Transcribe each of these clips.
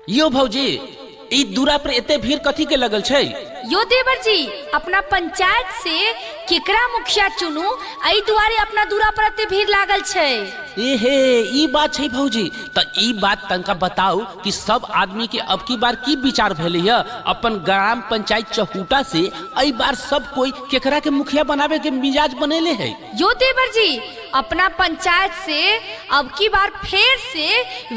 यो भौजी ई दूरा पर एते भीड़ कथी के लगल छै? यो देवर जी अपना पंचायत से केकरा मुखिया चुनू आई दुआरे अपना दूरा पर एते भीड़ लागल छै। एहे ई बात छै भौजी, त ई बात तनका बताओ कि सब आदमी के अब की बार की विचार भेले है अपन ग्राम पंचायत चहूटा से आई बार सब कोई केकरा के मुखिया बनावे के मिजाज बनेले है? यो देवर जी अपना पंचायत से अब की बार फिर से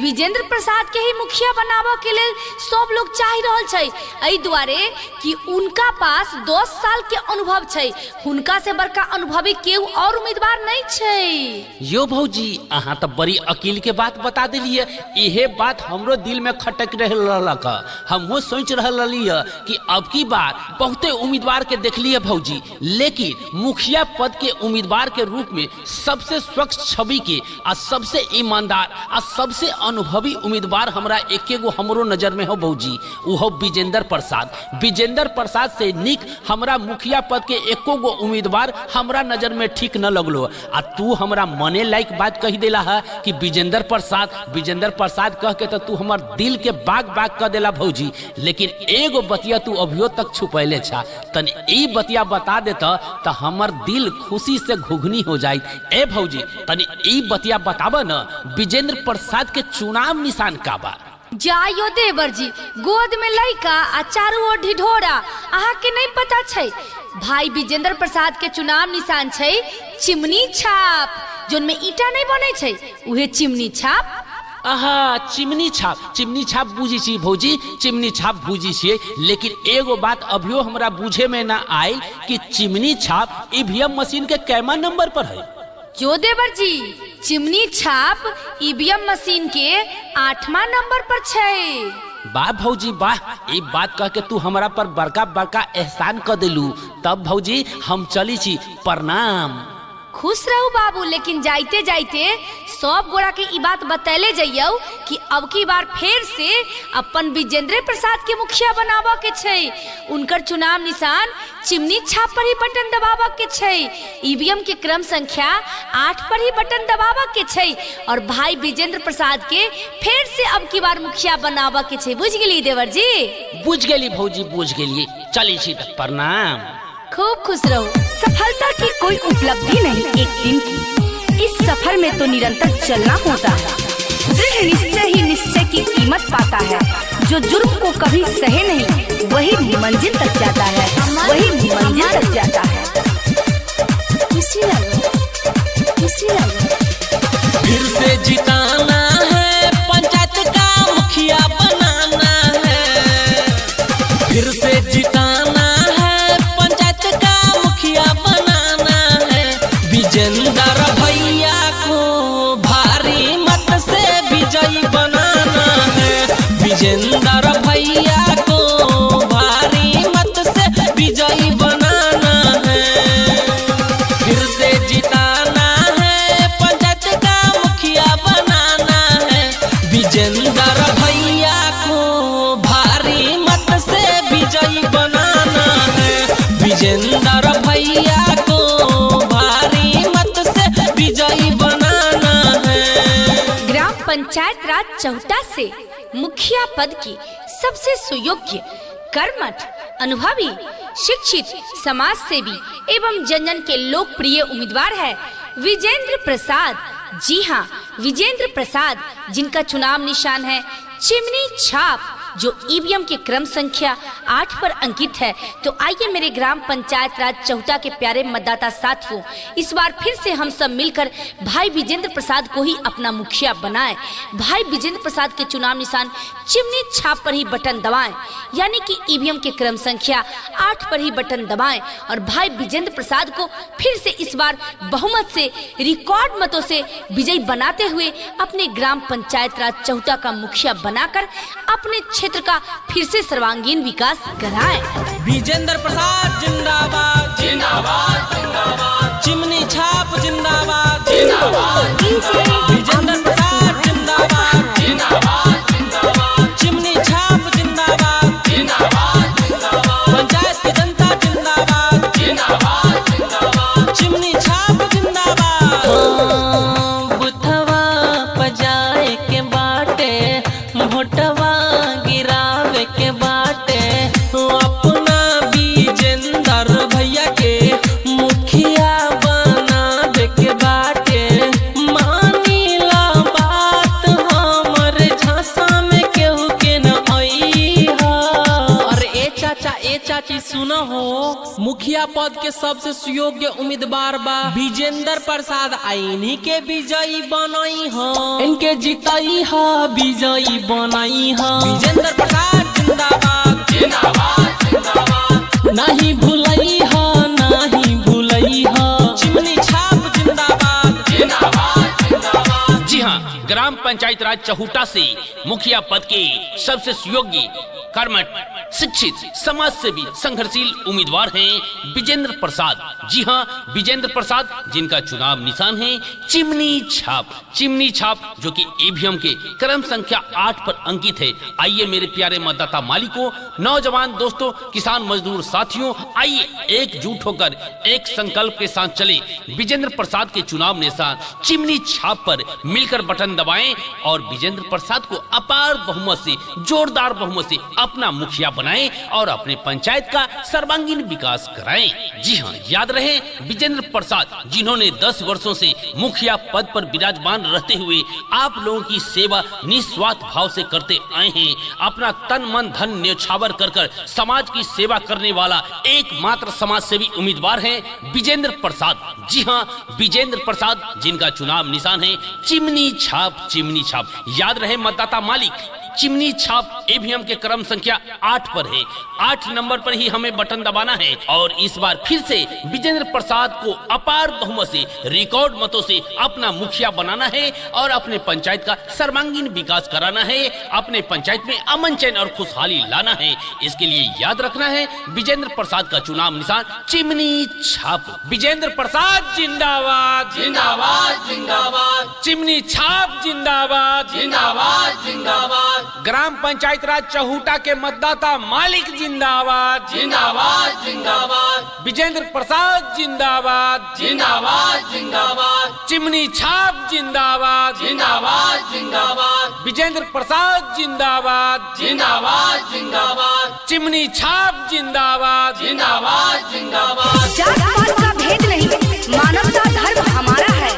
विजेंद्र प्रसाद के ही मुखिया बनावा के लिए सब लोग चाह रहल छै। आई दुआरे कि उनका पास 10 साल के अनुभव छै, उनका से बड़का अनुभवी केहू और उम्मीदवार नहीं छै। यो भौजी अहाँ तो बड़ी अकील के बात बता दिलिए। यहे बात हमरो दिल में खटक रहलक, हमहु सोच रहली कि अब की बार बहुते उम्मीदवार के देखलिए भौजी, लेकिन मुखिया पद के उम्मीदवार के रूप में सबसे स्वच्छ छवि के आ सबसे ईमानदार आ सबसे अनुभवी उम्मीदवार हमरा एकेगो हमरो नजर में हो भौजी, वो विजेंद्र प्रसाद। विजेंद्र प्रसाद से निक हमरा मुखिया पद के एको गो उम्मीदवार हमरा नजर में ठीक न लगलो। आ तू हमरा मने लायक बात कही देला है कि विजेंद्र प्रसाद कह के तो तू हमर दिल के बाग बाग कर देला भौजी। लेकिन एगो बतिया तू अभियो तक छुपैले छा, तन ई बतिया बता देता तो हमर दिल खुशी से घुघनी हो जाए। ए भौजी तनी ई बतिया बतावा न, विजेंद्र प्रसाद के चुनाव निशान का बा? जायो देवर जी गोद में लइका आ चारू ओर ढिढोरा, अहा के नहीं पता छै? भाई विजेंद्र प्रसाद के चुनाव निशान छै चिमनी छाप, जोन में ईटा नहीं बने छै उहे चिमनी छाप। आहा चिमनी छाप बुझी छी भौजी, चिमनी छाप बुझी छी। लेकिन एगो बात अभियो हमरा बुझे में ना आई कि चिमनी छाप ईवीएम मशीन के कैमा नंबर पर है? जो देवर जी चिमनी छाप ईवीएम मशीन के 8वां नंबर पर छै। वाह भौजी वाह, ये बात कह के तू हमरा पर बड़का बड़का एहसान कर दिलू। तब भौजी हम चली छी, प्रणाम। खुश रहू बाबू, लेकिन जाइते जाइते सब गोड़ा के ई बात बतैले जइयो कि अब की बार फिर से अपन विजेंद्र प्रसाद के मुखिया बनावा के छै। उनकर चुनाव निशान चिमनी छाप पर ही बटन दबावा के छै, ईवीएम के क्रम संख्या 8 पर ही बटन दबावा के छै और भाई विजेंद्र प्रसाद के फिर से अब की बार मुखिया बनावा के छै। बुझ गेली देवर जी? बुझ गेली भौजी बुझ गेली, चली छी तक प्रणाम। खूब खुश रहो। सफलता की कोई उपलब्धि नहीं एक दिन की, इस सफर में तो निरंतर चलना होता है। दृढ़ निश्चय ही निश्चय की कीमत पाता है, जो जुर्म को कभी सहे नहीं वही मंजिल तक जाता है, वही मंजिल तक जाता है। फिर से जिताना है, पंचायत का मुखिया बनाना है। फिर से जिताना विजेंद्र भैया को भारी मत से विजयी बनाना है। विजेंद्र भैया को भारी मत से विजयी बनाना है। फिर से जिताना है, पंचायत का मुखिया बनाना है। विजेंद्र भैया को भारी मत से विजयी बनाना है। विजेंद्र भैया को पंचायत राज चौटा से मुखिया पद की सबसे सुयोग्य, कर्मठ, अनुभवी, शिक्षित, समाज सेवी एवं जन जन के लोकप्रिय उम्मीदवार है विजेंद्र प्रसाद। जी हाँ, विजेंद्र प्रसाद, जिनका चुनाव निशान है चिमनी छाप, जो ईवीएम के क्रम संख्या 8 पर अंकित है। तो आइए मेरे ग्राम पंचायत राज चौटा के प्यारे मतदाता साथियों, इस बार फिर से हम सब मिलकर भाई विजेंद्र प्रसाद को ही अपना मुखिया बनाएं। भाई विजेंद्र प्रसाद के चुनाव निशान चिमनी छाप पर ही बटन दबाएं, यानी कि ईवीएम के क्रम संख्या 8 पर ही बटन दबाएं और भाई विजेंद्र प्रसाद को फिर से इस बार बहुमत से, रिकॉर्ड मतों से विजयी बनाते हुए अपने ग्राम पंचायत राज चौटा का मुखिया बनाकर अपने क्षेत्र का फिर से सर्वांगीण विकास कराएं। विजेंद्र प्रसाद जिंदाबाद जिंदाबाद जिंदाबाद, चिमनी छाप जिंदाबाद जिंदाबाद, विजेंद्र प्रसाद जिंदाबाद जिंदाबाद जिंदाबाद, चिमनी छाप जिंदाबाद जिंदाबाद जिंदाबाद, पंचायत की जनता जिंदाबाद जिंदाबाद जिंदाबाद, चिमनी छाप जिंदाबाद। बुथवा पजाए के बाटे मोटवा सुना हो, मुखिया पद के सबसे सुयोग्य उम्मीदवार बा विजेंद्र प्रसाद। इन्हीं के विजयी बनाई हो, इनके जिताई हो, विजयी बनाई हो। विजेंद्र प्रसाद जिंदाबाद जिंदाबाद जिंदाबाद। नहीं भूलई हो, नहीं भूलई हो। चिमनी छाप जिंदाबाद जिंदाबाद जिंदाबाद। जी हाँ, ग्राम पंचायत राज चहुटा से मुखिया पद के सबसे सुयोग्य, कर्मठ, शिक्षित, समाज सेवी, संघर्षशील उम्मीदवार हैं विजेंद्र प्रसाद। जी हाँ, विजेंद्र प्रसाद जिनका चुनाव निशान है चिमनी छाप। चिमनी छाप जो कि ईवीएम के क्रम संख्या 8 पर अंकित है। आइए मेरे प्यारे मतदाता मालिकों, नौजवान दोस्तों, किसान मजदूर साथियों, आइए एकजुट होकर एक संकल्प के साथ चले। विजेंद्र प्रसाद के चुनाव निशान चिमनी छाप पर मिलकर बटन दबाएं और विजेंद्र प्रसाद को अपार बहुमत से, जोरदार बहुमत से अपना मुखिया बनाएं और अपने पंचायत का सर्वांगीण विकास कराएं। जी हाँ, याद रहे विजेंद्र प्रसाद जिन्होंने 10 वर्षों से मुखिया पद पर विराजमान रहते हुए आप लोगों की सेवा निस्वार्थ भाव से करते आए हैं। अपना तन मन धन न्यौछावर कर समाज की सेवा करने वाला एकमात्र समाज सेवी उम्मीदवार है विजेंद्र प्रसाद। जी हाँ, विजेंद्र प्रसाद जिनका चुनाव निशान है चिमनी छाप। चिमनी छाप, याद रहे मतदाता मालिक, चिमनी छाप ईवीएम के क्रम संख्या 8 पर है। 8 नंबर पर ही हमें बटन दबाना है और इस बार फिर से विजेंद्र प्रसाद को अपार बहुमत से, रिकॉर्ड मतों से अपना मुखिया बनाना है और अपने पंचायत का सर्वांगीण विकास कराना है। अपने पंचायत में अमन चैन और खुशहाली लाना है। इसके लिए याद रखना है विजेंद्र प्रसाद का चुनाव निशान चिमनी छाप। विजेंद्र प्रसाद जिंदाबाद जिंदाबाद जिंदाबाद। चिमनी छाप जिंदाबाद जिंदाबाद जिंदाबाद। ग्राम पंचायत राज चहुटा के मतदाता मालिक जिंदाबाद जिंदाबाद जिंदाबाद। विजेंद्र प्रसाद जिंदाबाद जिंदाबाद जिंदाबाद। चिमनी छाप जिंदाबाद जिंदाबाद जिंदाबाद। विजेंद्र प्रसाद जिंदाबाद जिंदाबाद जिंदाबाद। चिमनी छाप जिंदाबाद जिंदाबाद जिंदाबाद। जात पात का भेद नहीं, मानवता धर्म हमारा है।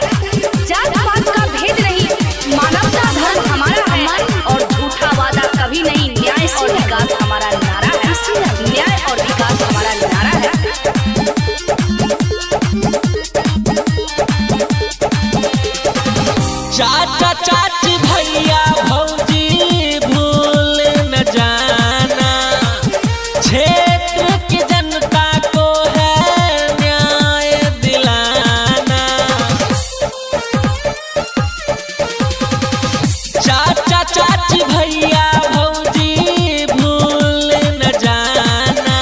जात पात का भेद नहीं, मानवता धर्म हमारा है। और झूठा वादा कभी नहीं, न्याय और विकास हमारा नारा है। न्याय और विकास हमारा नारा है। चाचा चाची भैया भौजी भूल न जाना, क्षेत्र की जनता को है न्याय दिलाना। चाचा चाची भैया भौजी भूल न जाना,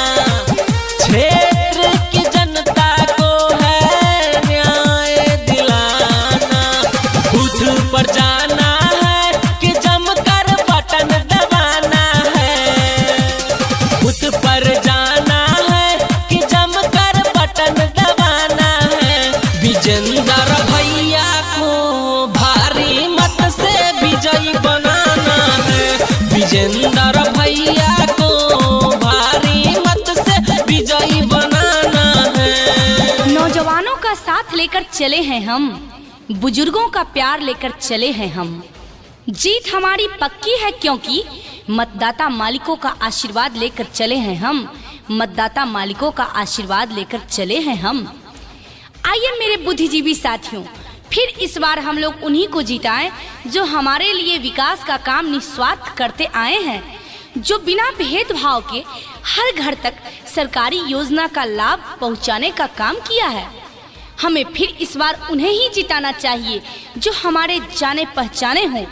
क्षेत्र की जनता को है न्याय दिलाना। बूथ पर जाना है कि जमकर बटन दबाना है। बूथ पर जाना है कि जमकर बटन दबाना है। विजेंद्र भैया को भारी मत से विजयी बनाना है। विजेंद्र भैया को भारी मत से विजयी बनाना है। नौजवानों का साथ लेकर चले हैं हम, बुजुर्गों का प्यार लेकर चले हैं हम। जीत हमारी पक्की है क्योंकि मतदाता मालिकों का आशीर्वाद लेकर चले हैं हम। मतदाता मालिकों का आशीर्वाद लेकर चले हैं हम। आइए मेरे बुद्धिजीवी साथियों, फिर इस बार हम लोग उन्हीं को जिताएं जो हमारे लिए विकास का काम निस्वार्थ करते आए हैं, जो बिना भेदभाव के हर घर तक सरकारी योजना का लाभ पहुंचाने का काम किया है। हमें फिर इस बार उन्हें ही जिताना चाहिए जो हमारे जाने पहचाने हों,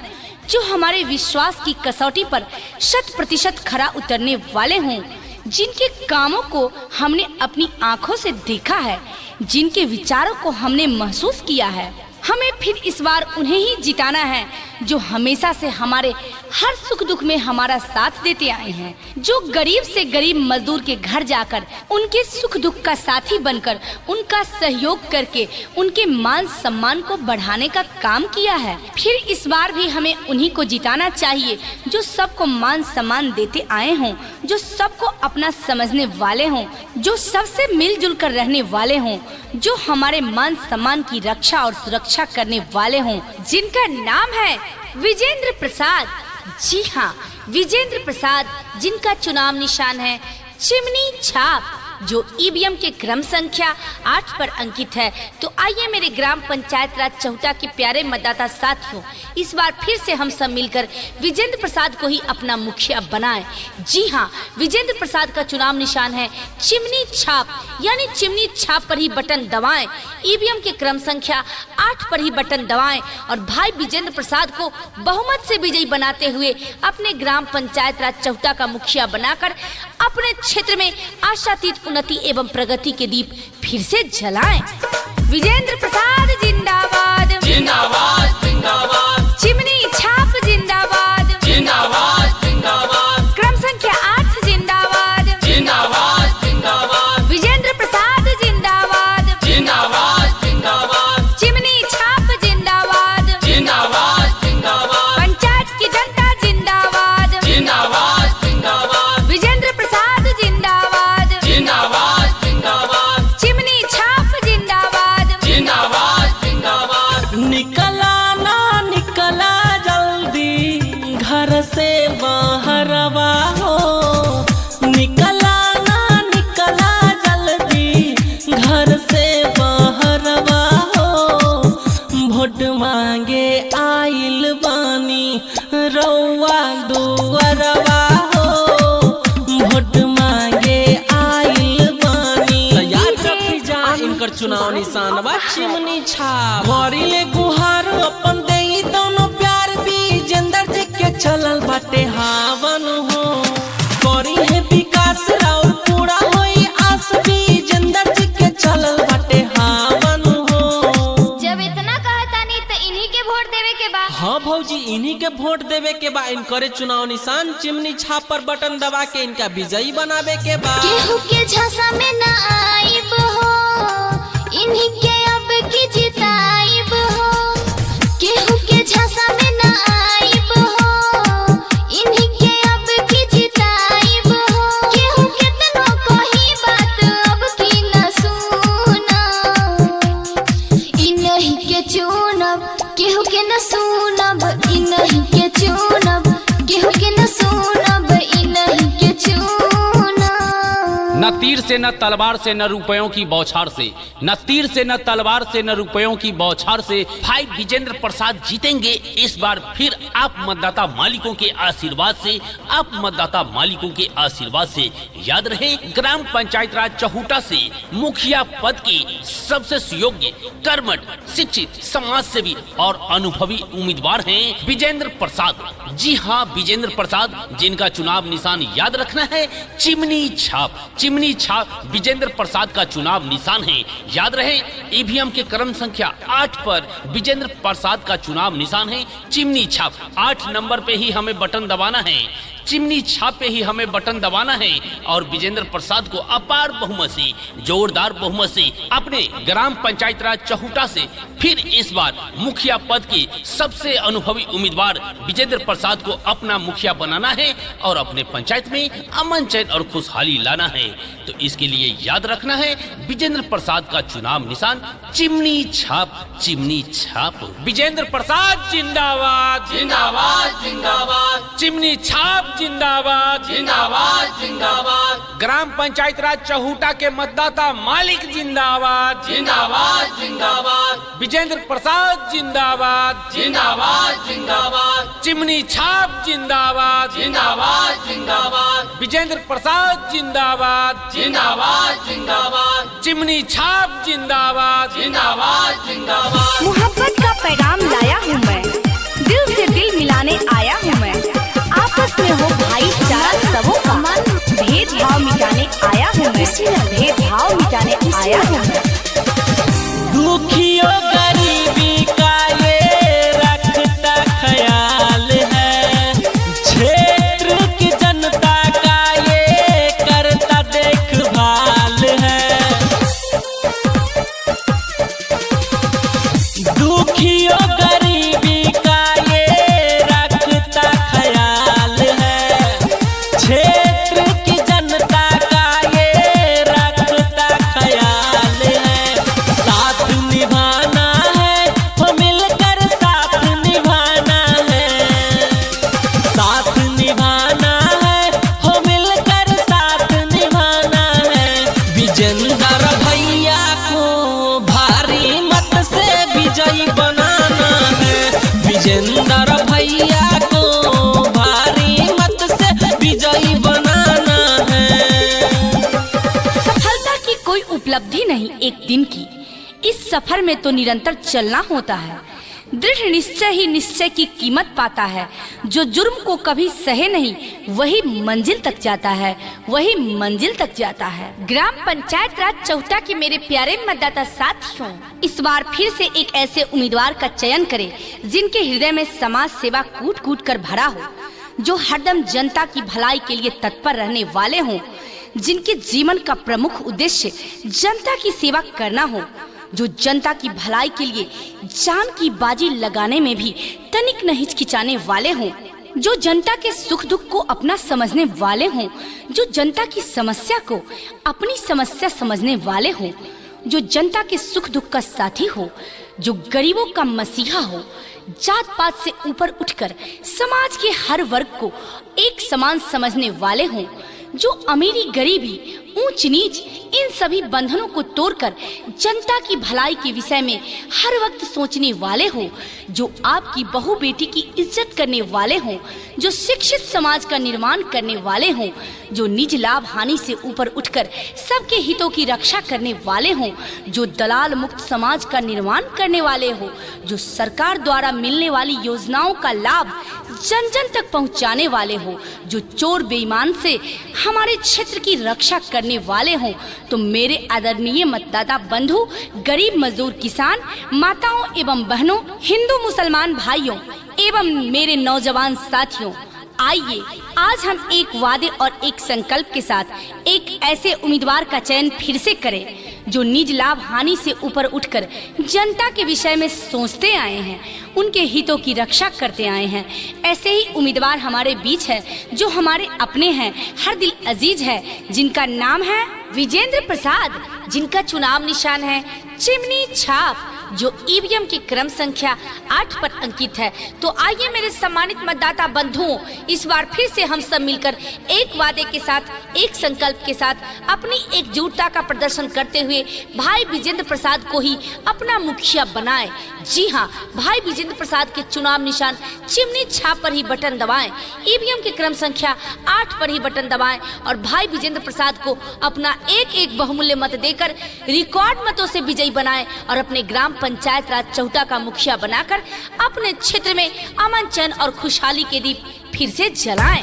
जो हमारे विश्वास की कसौटी पर 100% खरा उतरने वाले हों, जिनके कामों को हमने अपनी आंखों से देखा है, जिनके विचारों को हमने महसूस किया है। हमें फिर इस बार उन्हें ही जिताना है जो हमेशा से हमारे हर सुख दुख में हमारा साथ देते आए हैं, जो गरीब से गरीब मजदूर के घर जाकर उनके सुख दुख का साथी बनकर उनका सहयोग करके उनके मान सम्मान को बढ़ाने का काम किया है। फिर इस बार भी हमें उन्हीं को जिताना चाहिए जो सबको मान सम्मान देते आए हों, जो सबको अपना समझने वाले हों, जो सबसे मिलजुल कर रहने वाले हों, जो हमारे मान सम्मान की रक्षा और सुरक्षा करने वाले हों, जिनका नाम है विजेंद्र प्रसाद। जी हाँ, विजेंद्र प्रसाद जिनका चुनाव निशान है चिमनी छाप, जो ईवीएम के क्रम संख्या 8 पर अंकित है। तो आइए मेरे ग्राम पंचायत राज चहुटा के प्यारे मतदाता साथियों, इस बार फिर से हम सब मिलकर विजेंद्र प्रसाद को ही अपना मुखिया बनाएं। जी हाँ, विजेंद्र प्रसाद का चुनाव निशान है चिमनी छाप, यानी चिमनी छाप पर ही बटन दबाएं, ईवीएम के क्रम संख्या 8 पर ही बटन दबाएं और भाई विजेंद्र प्रसाद को बहुमत से विजयी बनाते हुए अपने ग्राम पंचायत राज चहुटा का मुखिया बनाकर अपने क्षेत्र में आशातीत उन्नति एवं प्रगति के दीप फिर से जलाएं। विजेंद्र प्रसाद जिंदाबाद, जिंदाबाद जिंदाबाद, चिमनी छाप जिंदाबाद, जिंदाबाद जिंदाबाद, क्रम संख्या 8 जिंदाबाद, जिंदाबाद जिंदाबाद, विजेंद्र प्रसाद जिंदाबाद, जिंदाबाद जिंदाबाद, चिमनी छाप जिंदाबाद, जिंदाबाद जिंदाबाद, पंचायत की जनता जिंदाबाद, जिंदाबाद जिंदाबाद, विजेंद्र प्रसाद जिंदाबाद, जिंदाबाद जिंदाबाद, चिमनी छाप जिंदाबाद, जिंदाबाद जिंदाबाद। निकला ना निकला जल्दी घर से बाहरवा हो, निकला ना निकला जल्दी घर से बाहरवा हो, वोट मांगे आइल बानी रउआ दुअरवा हो, वोट मांगे आइल बानी। याद रखी जा इनकर चुनाव निशान बा चिमनी छाप। घरिले गुहार अपन देई दोनों प्यार विजेंद्र जी के चलल बाटे हावन हो, करी है विकास और पूरा होई आस विजेंद्र जी के चलल बाटे हावन हो। जब इतना कहता नहीं तो इन्हीं के वोट देवे के बा। हाँ भौजी, इन्हीं के वोट देवे के बा। इनकरे चुनाव निशान चिमनी छाप पर बटन दबा के इनका विजयी बनावे के बा। केहू के झांसा में ना आइब हो, इन्हीं के अब की जिताइब हो। केहू के झांसा में ना आइब हो, इन्हीं के अब की जिताइब हो। केहू कितनो कही बात अब की न सुना, इन्हीं के चुनब केहू के न सुनब, इन्हीं के चुनब केहू के न सुनब, इन्हीं के चुनब। न तीर से न तलवार से न रुपयों की बौछार से, न तीर से न तलवार से न रुपयों की बौछार से भाई विजेंद्र प्रसाद जीतेंगे इस बार फिर आप मतदाता मालिकों के आशीर्वाद से, आप मतदाता मालिकों के आशीर्वाद से। याद रहे, ग्राम पंचायत राज चहुटा से मुखिया पद के सबसे सुयोग्य, कर्मठ, शिक्षित, समाज सेवी और अनुभवी उम्मीदवार हैं विजेंद्र प्रसाद। जी हाँ, विजेंद्र प्रसाद, जिनका चुनाव निशान याद रखना है चिमनी छाप। चिमनी छाप विजेंद्र प्रसाद का चुनाव निशान है। याद रहे, ईवीएम के क्रम संख्या 8 पर विजेंद्र प्रसाद का चुनाव निशान है चिमनी छाप। 8 नंबर पे ही हमें बटन दबाना है, चिमनी छाप पे ही हमें बटन दबाना है और विजेंद्र प्रसाद को अपार बहुमत से, जोरदार बहुमत से अपने ग्राम पंचायत राज चहुटा से फिर इस बार मुखिया पद के सबसे अनुभवी उम्मीदवार विजेंद्र प्रसाद को अपना मुखिया बनाना है और अपने पंचायत में अमन चैन और खुशहाली लाना है। तो इसके लिए याद रखना है विजेंद्र प्रसाद का चुनाव निशान चिमनी छाप। चिमनी छाप। विजेंद्र प्रसाद जिंदाबाद, जिंदाबाद जिंदाबाद, चिमनी छाप जिंदाबाद, जिंदाबाद जिंदाबाद, ग्राम पंचायत राज चहुटा के मतदाता मालिक जिंदाबाद, जिंदाबाद जिंदाबाद, विजेंद्र प्रसाद जिंदाबाद, जिंदाबाद जिंदाबाद, चिमनी छाप जिंदाबाद, जिंदाबाद जिंदाबाद, विजेंद्र प्रसाद जिंदाबाद, जिंदाबाद जिंदाबाद, चिमनी छाप जिंदाबाद, जिंदाबाद जिंदाबाद। मोहब्बत का पैगाम लाया हूँ मैं, दिल से दिल मिलाने आया हूँ मैं, आपस में हो भाईचारा सबों का, भेदभाव मिटाने आया हूँ मैं, भेदभाव मिटाने आया हूँ मैं। दुखियों गरीबी का ये रखता ख्याल है, क्षेत्र की जनता का ये करता देखभाल है। दुखियों गरीबी का ये रखता ख्याल है, क्षेत्र की जनता का ये रखता ख्याल उपलब्धि नहीं एक दिन की, इस सफर में तो निरंतर चलना होता है। दृढ़ निश्चय ही निश्चय की कीमत पाता है। जो जुर्म को कभी सहे नहीं वही मंजिल तक जाता है, वही मंजिल तक जाता है। ग्राम पंचायत राज चौटा के मेरे प्यारे मतदाता साथियों, इस बार फिर से एक ऐसे उम्मीदवार का चयन करें जिनके हृदय में समाज सेवा कूट कूट कर भरा हो, जो हरदम जनता की भलाई के लिए तत्पर रहने वाले हों, जिनके जीवन का प्रमुख उद्देश्य जनता की सेवा करना हो, जो जनता की भलाई के लिए जान की बाजी लगाने में भी तनिक नहीं हिचकिचाने वाले हों, जो जनता के सुख दुख को अपना समझने वाले हों, जो जनता की समस्या को अपनी समस्या समझने वाले हों, जो जनता के सुख दुख का साथी हो, जो गरीबों का मसीहा हो, जात पात से ऊपर उठकर समाज के हर वर्ग को एक समान समझने वाले हों, जो अमीरी गरीबी ऊंच नीच इन सभी बंधनों को तोड़कर जनता की भलाई के विषय में हर वक्त सोचने वाले हो, जो आपकी बहू बेटी की इज्जत करने वाले हों, जो शिक्षित समाज का निर्माण करने वाले हों, जो निज लाभ हानि से ऊपर उठकर सबके हितों की रक्षा करने वाले हों, जो दलाल मुक्त समाज का निर्माण करने वाले हो, जो सरकार द्वारा मिलने वाली योजनाओं का लाभ जन जन तक पहुंचाने वाले हो, जो चोर बेईमान से हमारे क्षेत्र की रक्षा करने वाले हों, तो मेरे आदरणीय मतदाता बंधु, गरीब मजदूर किसान, माताओं एवं बहनों, हिंदू मुसलमान भाइयों एवं मेरे नौजवान साथियों, आइए आज हम एक वादे और एक संकल्प के साथ एक ऐसे उम्मीदवार का चयन फिर से करें जो निज लाभ हानि से ऊपर उठकर जनता के विषय में सोचते आए हैं, उनके हितों की रक्षा करते आए हैं। ऐसे ही उम्मीदवार हमारे बीच है जो हमारे अपने हैं, हर दिल अजीज है, जिनका नाम है विजेंद्र प्रसाद, जिनका चुनाव निशान है चिमनी छाप, जो ईवीएम की क्रम संख्या 8 पर अंकित है। तो आइए मेरे सम्मानित मतदाता बंधुओं, इस बार फिर से हम सब मिलकर एक वादे के साथ, एक संकल्प के साथ अपनी एकजुटता का प्रदर्शन करते हुए भाई विजेंद्र प्रसाद को ही अपना मुखिया बनाएं। जी हाँ, भाई विजेंद्र प्रसाद के चुनाव निशान चिमनी छाप पर ही बटन दबाएं, ईवीएम की क्रम संख्या 8 पर ही बटन दबाएं और भाई विजेंद्र प्रसाद को अपना एक एक बहुमूल्य मत देकर रिकॉर्ड मतों से विजयी बनाएं और अपने ग्राम पंचायत राज चौटा का मुखिया बनाकर अपने क्षेत्र में अमन चैन और खुशहाली के दीप फिर से जलाएं।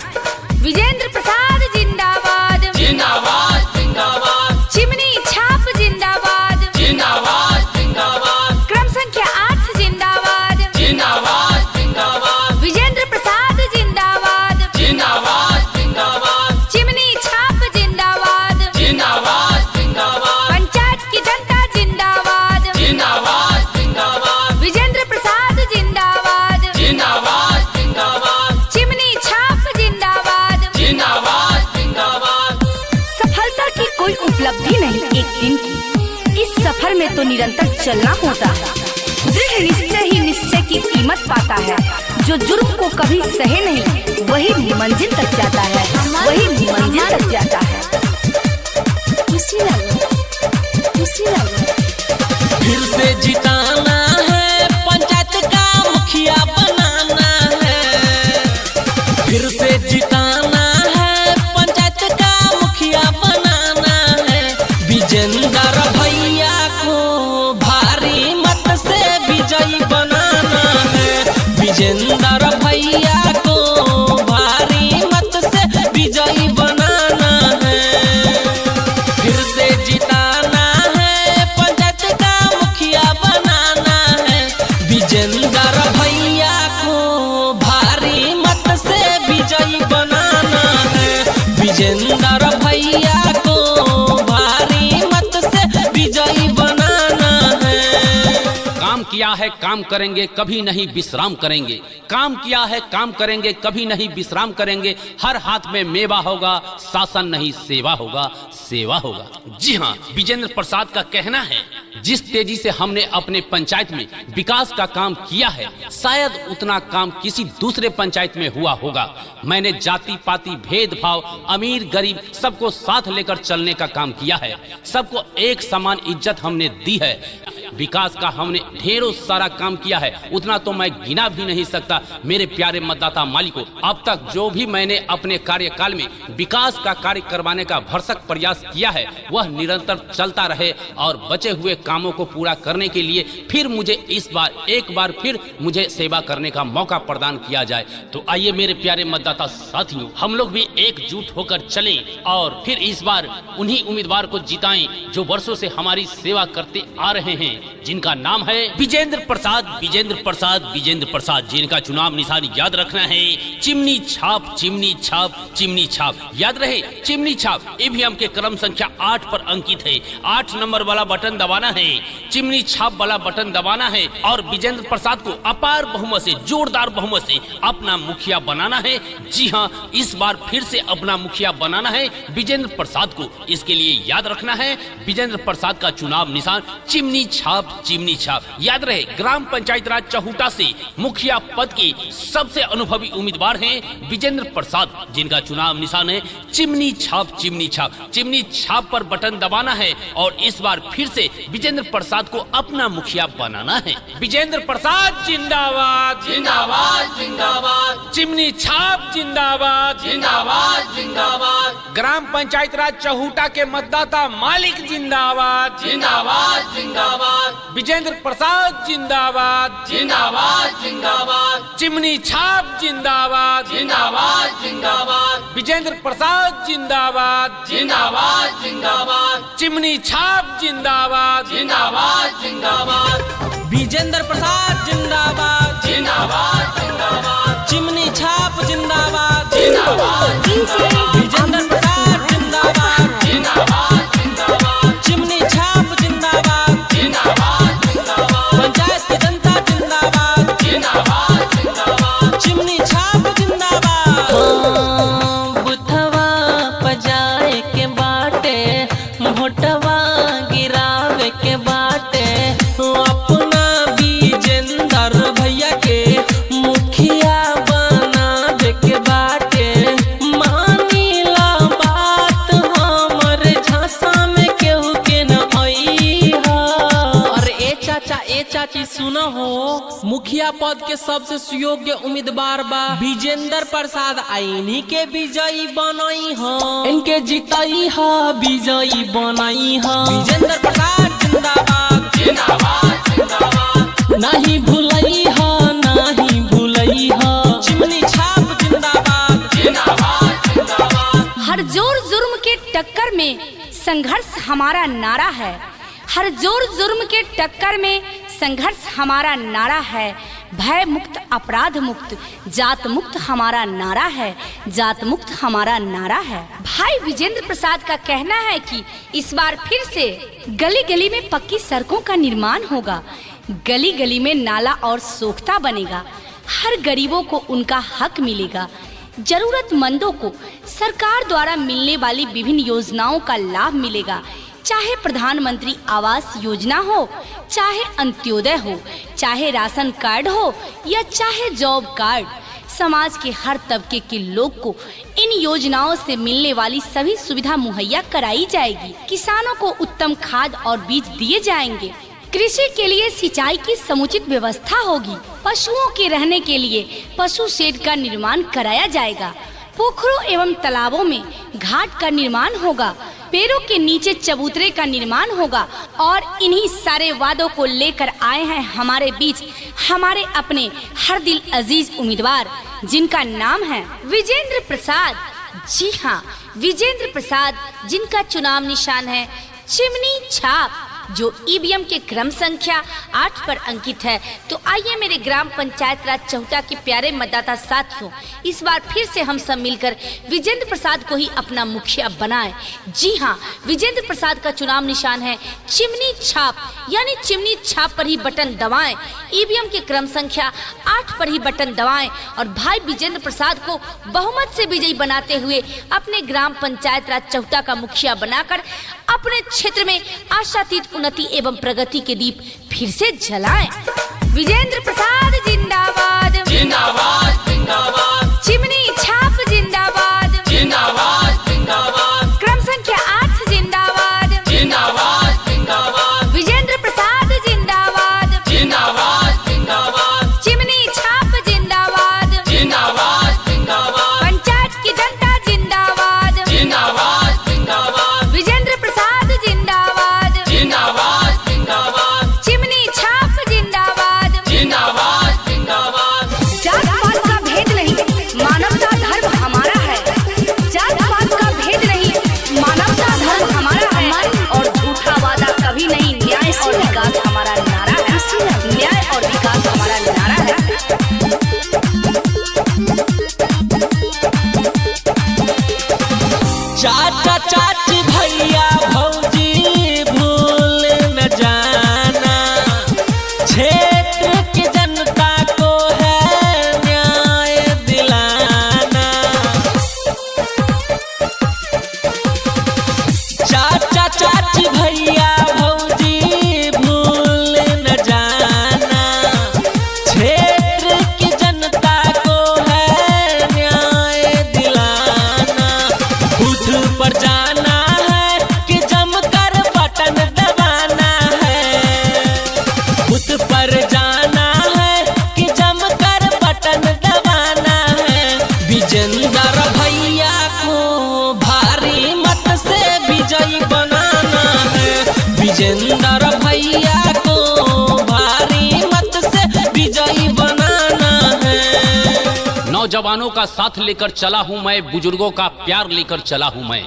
विजेंद्र प्रसाद जिंदाबाद, जिंदाबाद जिंदाबाद, चिमनी छाप जिंदाबाद, जिंदाबाद जिंदाबाद, क्रम संख्या 8 जिंदाबाद, जिंदाबाद जिंदाबाद, विजेंद्र प्रसाद जिंदाबाद, जिंदाबाद जिंदाबाद, चिमनी छाप जिंदाबाद, जिंदाबाद जिंदाबाद, पंचायत की जनता जिंदाबाद, जिंदाबाद जिंदाबाद, विजेंद्र प्रसाद जिंदाबाद, जिंदाबाद जिंदाबाद, चिमनी छाप जिंदाबाद, जिंदाबाद जिंदाबाद। सफलता की कोई उपलब्धि नहीं एक दिन की, इस सफर में तो निरंतर चलना होता है। दृढ़ निश्चय ही निश्चय की कीमत पाता है। जो जुर्म को कभी सहे नहीं वही मंजिल तक जाता है, वही मंजिल तक जाता है। फिर से जिताना है, पंचायत का मुखिया बनाना है। फिर से जिताना है, पंचायत का मुखिया बनाना है। विजेंद्र भैया को भारी मत से विजयी बनाना है। विजेंद्र भैया को भारी मत से विजयी बनाना है। फिर से जिताना है, पंचायत का मुखिया बनाना है। विजेंद्र भैया को भारी मत से विजयी बनाना है। विजेंद्र भैया को भारी मत से विजयी बनाना है। काम किया है काम करेंगे, कभी नहीं विश्राम करेंगे। काम किया है काम करेंगे, कभी नहीं विश्राम करेंगे। हर हाथ में मेवा होगा, शासन नहीं सेवा होगा, सेवा होगा। जी हाँ, विजेंद्र प्रसाद का कहना है, जिस तेजी से हमने अपने पंचायत में विकास का काम किया है, शायद उतना काम किसी दूसरे पंचायत में हुआ होगा। मैंने जाति पाति भेदभाव, अमीर गरीब सबको साथ लेकर चलने का काम किया है। सबको एक समान इज्जत हमने दी है। विकास का हमने ढेरों सारा काम किया है, उतना तो मैं गिना भी नहीं सकता। मेरे प्यारे मतदाता मालिकों, अब तक जो भी मैंने अपने कार्यकाल में विकास का कार्य करवाने का भरसक प्रयास किया है वह निरंतर चलता रहे और बचे हुए कामों को पूरा करने के लिए फिर मुझे इस बार एक बार फिर मुझे सेवा करने का मौका प्रदान किया जाए। तो आइए मेरे प्यारे मतदाता साथियों, हम लोग भी एकजुट होकर चलें और फिर इस बार उन्हीं उम्मीदवार को जिताएं जो वर्षों से हमारी सेवा करते आ रहे हैं, जिनका नाम है विजेंद्र प्रसाद। विजेंद्र प्रसाद, विजेंद्र प्रसाद, जिनका चुनाव निशान याद रखना है चिमनी छाप, चिमनी छाप, चिमनी छाप। याद रहे चिमनी छाप ईवीएम के क्रम संख्या 8 पर अंकित है। 8 नंबर वाला बटन दबाना है, चिमनी छाप वाला बटन दबाना है और विजेंद्र प्रसाद को अपार बहुमत से, जोरदार बहुमत से अपना मुखिया बनाना है। जी हाँ, इस बार फिर से अपना मुखिया बनाना है विजेंद्र प्रसाद को। इसके लिए याद रखना है विजेंद्र प्रसाद का चुनाव निशान चिमनी छाप, चिमनी छाप। याद रहे ग्राम पंचायत राज चहुटा से मुखिया पद के सबसे अनुभवी उम्मीदवार हैं विजेंद्र प्रसाद, जिनका चुनाव निशान है चिमनी छाप, चिमनी छाप। चिमनी छाप पर बटन दबाना है और इस बार फिर से विजेंद्र प्रसाद को अपना मुखिया बनाना है। विजेंद्र प्रसाद जिंदाबाद, जिंदाबाद, जिंदाबाद। चिमनी छाप जिंदाबाद, जिंदाबाद, जिंदाबाद। ग्राम पंचायत राज चहुटा के मतदाता मालिक जिंदाबाद, जिंदाबाद, जिंदाबाद। विजेंद्र प्रसाद जिंदाबाद, जिंदाबाद, जिंदाबाद। चिमनी छाप जिंदाबाद, जिंदाबाद, जिंदाबाद। विजेंद्र प्रसाद जिंदाबाद, जिंदाबाद, जिंदाबाद। चिमनी छाप जिंदाबाद, जिंदाबाद, जिंदाबाद। विजेंद्र प्रसाद जिंदाबाद, जिंदाबाद, जिंदाबाद। चिमनी छाप जिंदाबाद, जिंदाबाद, विजेंद्र प्रसाद जिंदाबाद, जिंदाबाद, जिंदाबाद। चिमनी छाप जिंदाबाद, जिंदाबाद, जिंदाबाद। पंचायत की जनता जिंदाबाद, जिंदाबाद, जिंदाबाद। चिमनी छाप जिंदाबाद। बुथवा पजाए के बाटे, मोटवा गिरावे के बाटे, अपना विजेंद्र भैया के मुखिया बनावे के बाटे। मानीला बात हमर झांसा में केहू के न आई है। अरे ए चाचा, ए चाची सुनो हो, मुखिया पद के सबसे सुयोग्य उम्मीदवार बा विजेंद्र प्रसाद, आईनी के विजयी बनाई हो, इनके जिताई हो, विजयी बनाई हो। विजेंद्र प्रसाद जिंदाबाद, जिंदाबाद, जिंदाबाद। नहीं भूलई हो, नहीं भूलई हो। चिमनी छाप जिंदाबाद, जिंदाबाद, जिंदाबाद। हर जोर जुर्म के टक्कर में संघर्ष हमारा नारा है। हर जोर जुर्म के टक्कर में संघर्ष हमारा नारा है। भय मुक्त, अपराध मुक्त, जात मुक्त हमारा नारा है, जात मुक्त हमारा नारा है। भाई विजेंद्र प्रसाद का कहना है कि इस बार फिर से गली गली में पक्की सड़कों का निर्माण होगा, गली गली में नाला और सोख्ता बनेगा, हर गरीबों को उनका हक मिलेगा, जरूरतमंदों को सरकार द्वारा मिलने वाली विभिन्न योजनाओं का लाभ मिलेगा, चाहे प्रधानमंत्री आवास योजना हो, चाहे अंत्योदय हो, चाहे राशन कार्ड हो या चाहे जॉब कार्ड। समाज के हर तबके के लोग को इन योजनाओं से मिलने वाली सभी सुविधा मुहैया कराई जाएगी। किसानों को उत्तम खाद और बीज दिए जाएंगे। कृषि के लिए सिंचाई की समुचित व्यवस्था होगी। पशुओं के रहने के लिए पशु शेड का निर्माण कराया जाएगा। पोखरों एवं तालाबों में घाट का निर्माण होगा। पेड़ों के नीचे चबूतरे का निर्माण होगा। और इन्हीं सारे वादों को लेकर आए हैं हमारे बीच हमारे अपने हर दिल अजीज उम्मीदवार, जिनका नाम है विजेंद्र प्रसाद। जी हाँ, विजेंद्र प्रसाद, जिनका चुनाव निशान है चिमनी छाप, जो ईवीएम के क्रम संख्या 8 पर अंकित है। तो आइए मेरे ग्राम पंचायत राज चहुटा के प्यारे मतदाता साथियों, इस बार फिर से हम सब मिलकर विजेंद्र प्रसाद को ही अपना मुखिया बनाएं। जी हाँ, विजेंद्र प्रसाद का चुनाव निशान है चिमनी छाप, यानी चिमनी छाप पर ही बटन दबाएं, ईवीएम के क्रम संख्या 8 पर ही बटन दबाएं और भाई विजेंद्र प्रसाद को बहुमत से विजयी बनाते हुए अपने ग्राम पंचायत राज चहुटा का मुखिया बनाकर अपने क्षेत्र में आशातीत उन्नति एवं प्रगति के दीप फिर से जलाएं। विजेंद्र प्रसाद जिंदाबाद, जिंदाबाद, जिंदाबाद। चिमनी छाप जिंदाबाद, जिंदाबाद, जिंदाबाद। क्रम संख्या 8 जिंदाबाद, जिंदाबाद, जिंदाबाद। विजेंद्र प्रसाद जिंदाबाद। विजेंद्र भैया को भारी मत से विजयी बनाना है। नौजवानों का साथ लेकर चला हूं मैं, बुजुर्गों का प्यार लेकर चला हूं मैं।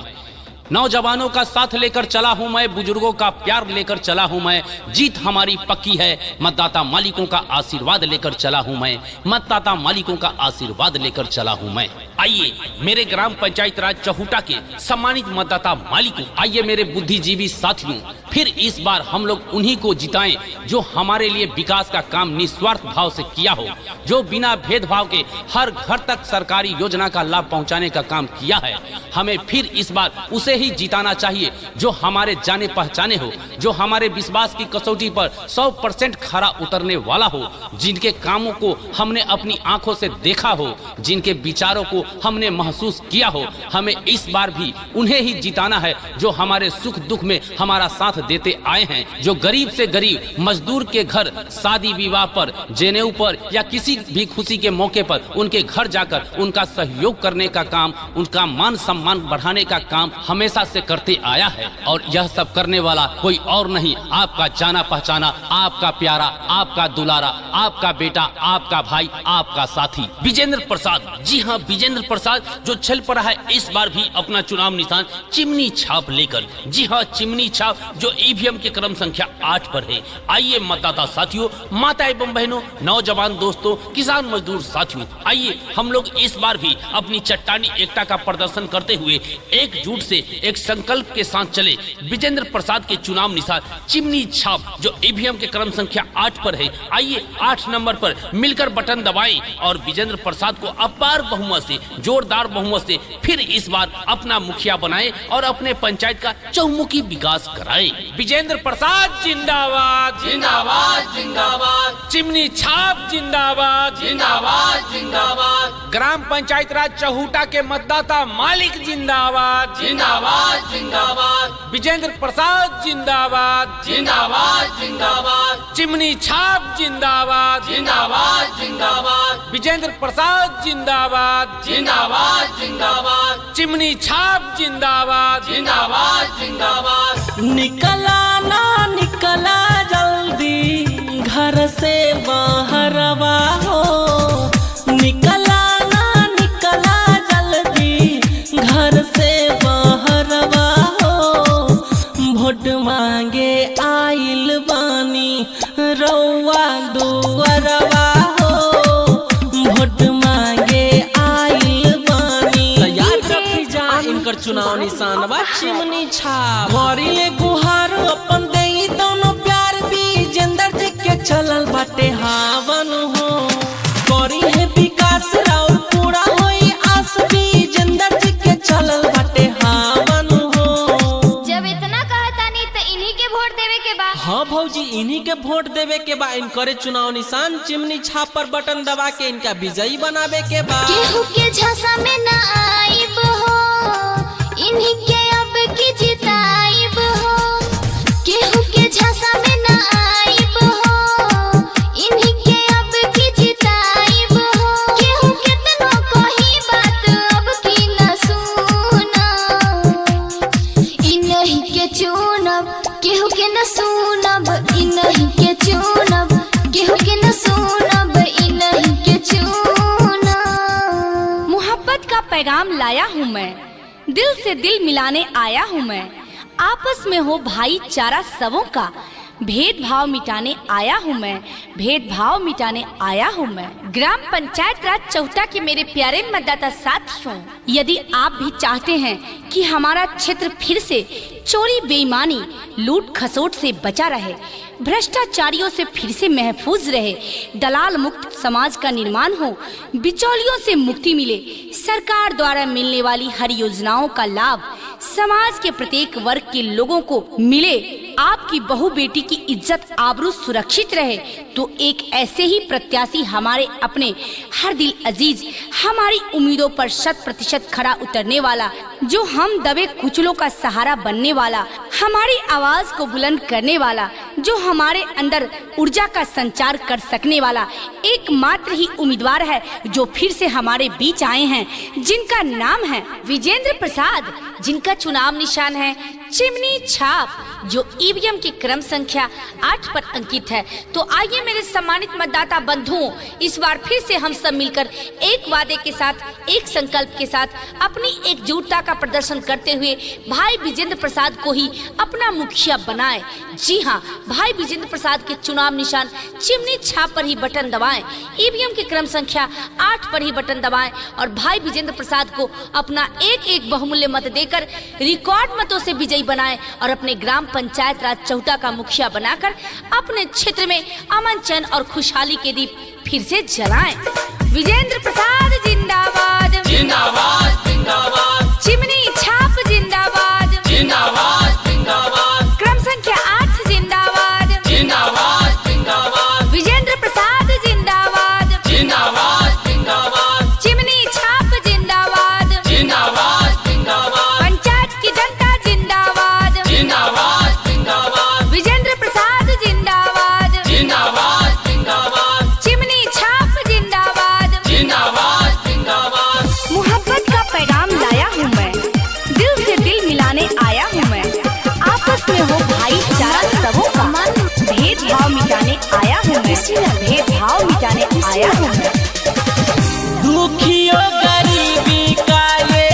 नौजवानों का साथ लेकर चला हूं मैं, बुजुर्गों का प्यार लेकर चला हूं मैं। जीत हमारी पक्की है, मतदाता मालिकों का आशीर्वाद लेकर चला हूं मैं। मतदाता मालिकों का आशीर्वाद लेकर चला हूं मैं। आइए मेरे ग्राम पंचायत राज चहुटा के सम्मानित मतदाता मालिकों, आइए मेरे बुद्धिजीवी साथियों, फिर इस बार हम लोग उन्हीं को जिताएं जो हमारे लिए विकास का काम निस्वार्थ भाव से किया हो, जो बिना भेदभाव के हर घर तक सरकारी योजना का लाभ पहुंचाने का काम किया है। हमें फिर इस बार उसे ही जिताना चाहिए जो हमारे जाने पहचाने हो, जो हमारे विश्वास की कसौटी पर 100% खरा उतरने वाला हो, जिनके कामों को हमने अपनी आंखों से देखा हो, जिनके विचारों को हमने महसूस किया हो। हमें इस बार भी उन्हें ही जिताना है जो हमारे सुख दुख में हमारा साथ देते आए हैं, जो गरीब से गरीब मजदूर के घर शादी विवाह पर, जनेऊ पर या किसी भी खुशी के मौके पर उनके घर जाकर उनका सहयोग करने का काम, उनका मान सम्मान बढ़ाने का काम हमेशा से करते आया है। और यह सब करने वाला कोई और नहीं, आपका जाना पहचाना, आपका प्यारा, आपका दुलारा, आपका बेटा, आपका भाई, आपका साथी विजेंद्र प्रसाद। जी हाँ, विजेंद्र प्रसाद जो चल पड़ा है इस बार भी अपना चुनाव निशान चिमनी छाप लेकर। जी हाँ, चिमनी छाप जो ईवीएम के क्रम संख्या 8 पर है। आइए मतदाता साथियों, माता एवं बहनों, नौजवान दोस्तों, किसान मजदूर साथियों, आइए हम लोग इस बार भी अपनी चट्टानी एकता का प्रदर्शन करते हुए एकजुट से एक संकल्प के साथ चले। विजेंद्र प्रसाद के चुनाव निशान चिमनी छाप जो ईवीएम के क्रम संख्या 8 पर है। आइए 8 नंबर पर मिलकर बटन दबाएं और विजेंद्र प्रसाद को अपार बहुमत से, जोरदार बहुमत से फिर इस बार अपना मुखिया बनाएं और अपने पंचायत का चहुमुखी विकास कराएं। विजेंद्र प्रसाद जिंदाबाद, जिंदाबाद, जिंदाबाद। चिमनी छाप जिंदाबाद, जिंदाबाद, जिंदाबाद। ग्राम पंचायत राज चहुटा के मतदाता मालिक जिंदाबाद, जिंदाबाद, जिंदाबाद। विजेंद्र प्रसाद जिंदाबाद, जिंदाबाद, जिंदाबाद। चिमनी छाप जिंदाबाद, जिंदाबाद, जिंदाबाद। विजेंद्र प्रसाद जिंदाबाद, जिंदाबाद, जिंदाबाद। चिमनी छाप जिंदाबाद, जिंदाबाद, जिंदाबाद। निकला ना निकला जल्दी घर से बाहरवा हो, निकला ना निकला जल्दी घर से बाहरवा हो। वोट मांगे आइल बानी रउआ दुअरवा हो, वोट मांगे आइल बानी। तैयार रखी जा इनकर चुनाव निशान बा चिमनी छाप। घरिए गुहार अपन देई दोनों प्यार विजेंद्र जी के चलल बाटे हावन हो। करी है विकास राउर पूरा होई आस विजेंद्र जी के चलल बाटे हावन हो। जब इतना कहता नहीं तो इन्हीं के वोट देवे के बा। हाँ भौजी, इन्हीं के वोट देवे के बा। इनकरे चुनाव निशान चिमनी छाप पर बटन दबा के इनका विजयी बनावे के बा। केहू के झांसा में ना आइब हो, इन्हीं के अब की जिताइब हो। केहू के झांसा में ना आइब हो, इन्हीं के अब की जिताइब हो। केहू कितनो कही बात अब की न सुना, इन्हीं के चुनब, केहू के न सुनब, इन्हीं के चुनब, केहू के न सुनब, इन्हीं के चुनब। मोहब्बत का पैगाम लाया हूँ मैं, दिल से दिल मिलाने आया हूँ मैं। आपस में हो भाईचारा सबों का, भेदभाव मिटाने आया हूँ मैं, भेदभाव मिटाने आया हूँ मैं। ग्राम पंचायत राज चहुटा के मेरे प्यारे मतदाता साथियों, यदि आप भी चाहते हैं कि हमारा क्षेत्र फिर से चोरी बेईमानी लूट खसोट से बचा रहे, भ्रष्टाचारियों से फिर से महफूज रहे, दलाल मुक्त समाज का निर्माण हो, बिचौलियों से मुक्ति मिले, सरकार द्वारा मिलने वाली हर योजनाओं का लाभ समाज के प्रत्येक वर्ग के लोगों को मिले, आपकी बहू बेटी की इज्जत आबरू सुरक्षित रहे, तो एक ऐसे ही प्रत्याशी हमारे अपने हर दिल अजीज, हमारी उम्मीदों पर 100% खरा उतरने वाला, जो हम दबे कुचलों का सहारा बनने वाला, हमारी आवाज को बुलंद करने वाला, जो हमारे अंदर ऊर्जा का संचार कर सकने वाला एकमात्र ही उम्मीदवार है जो फिर से हमारे बीच आए हैं, जिनका नाम है विजेंद्र प्रसाद, जिनका चुनाव निशान है चिमनी छाप, जो ईवीएम की क्रम संख्या 8 पर अंकित है। तो आइए मेरे सम्मानित मतदाता बंधुओं, इस बार फिर से हम सब मिलकर एक वादे के साथ, एक संकल्प के साथ अपनी एकजुटता का प्रदर्शन करते हुए भाई विजेंद्र प्रसाद को ही अपना मुखिया बनाएं। जी हाँ, भाई विजेंद्र प्रसाद के चुनाव निशान चिमनी छाप पर ही बटन दबाएं, ईवीएम की क्रम संख्या 8 पर ही बटन दबाएं और भाई विजेंद्र प्रसाद को अपना एक बहुमूल्य मत देकर रिकॉर्ड मतों से विजयी बनाएं और अपने ग्राम पंचायत राज चौटा का मुखिया बनाकर अपने क्षेत्र में अमन चैन और खुशहाली के दीप फिर से जलाएं। विजेंद्र प्रसाद जिंदाबाद, जिंदाबाद जिंदाबाद, चिमनी छाप जिंदाबाद, जिंदाबाद जिंदाबाद, क्रम संख्या 8 जिंदाबाद, जिंदाबाद जिंदाबाद, विजेंद्र प्रसाद जिंदाबाद, जिंदाबाद जिंदाबाद, चिमनी छाप जिंदाबाद, जिंदाबाद जिंदाबाद, पंचायत की जनता जिंदाबाद, जिंदाबाद जिंदाबाद, विजेंद्र प्रसाद जिंदाबाद, जिंदाबाद जिंदाबाद, चिमनी छाप जिंदाबाद, जिंदाबाद जिंदाबाद। मोहब्बत का पैगाम लाया हूँ मैं, दिल से दिल मिलाने आया हूँ मैं, आपस में हो भाईचारा सबों का, भेदभाव मिटाने आया हूँ मैं, भेदभाव मिटाने आया हूँ मैं। दुखियों गरीबी का ये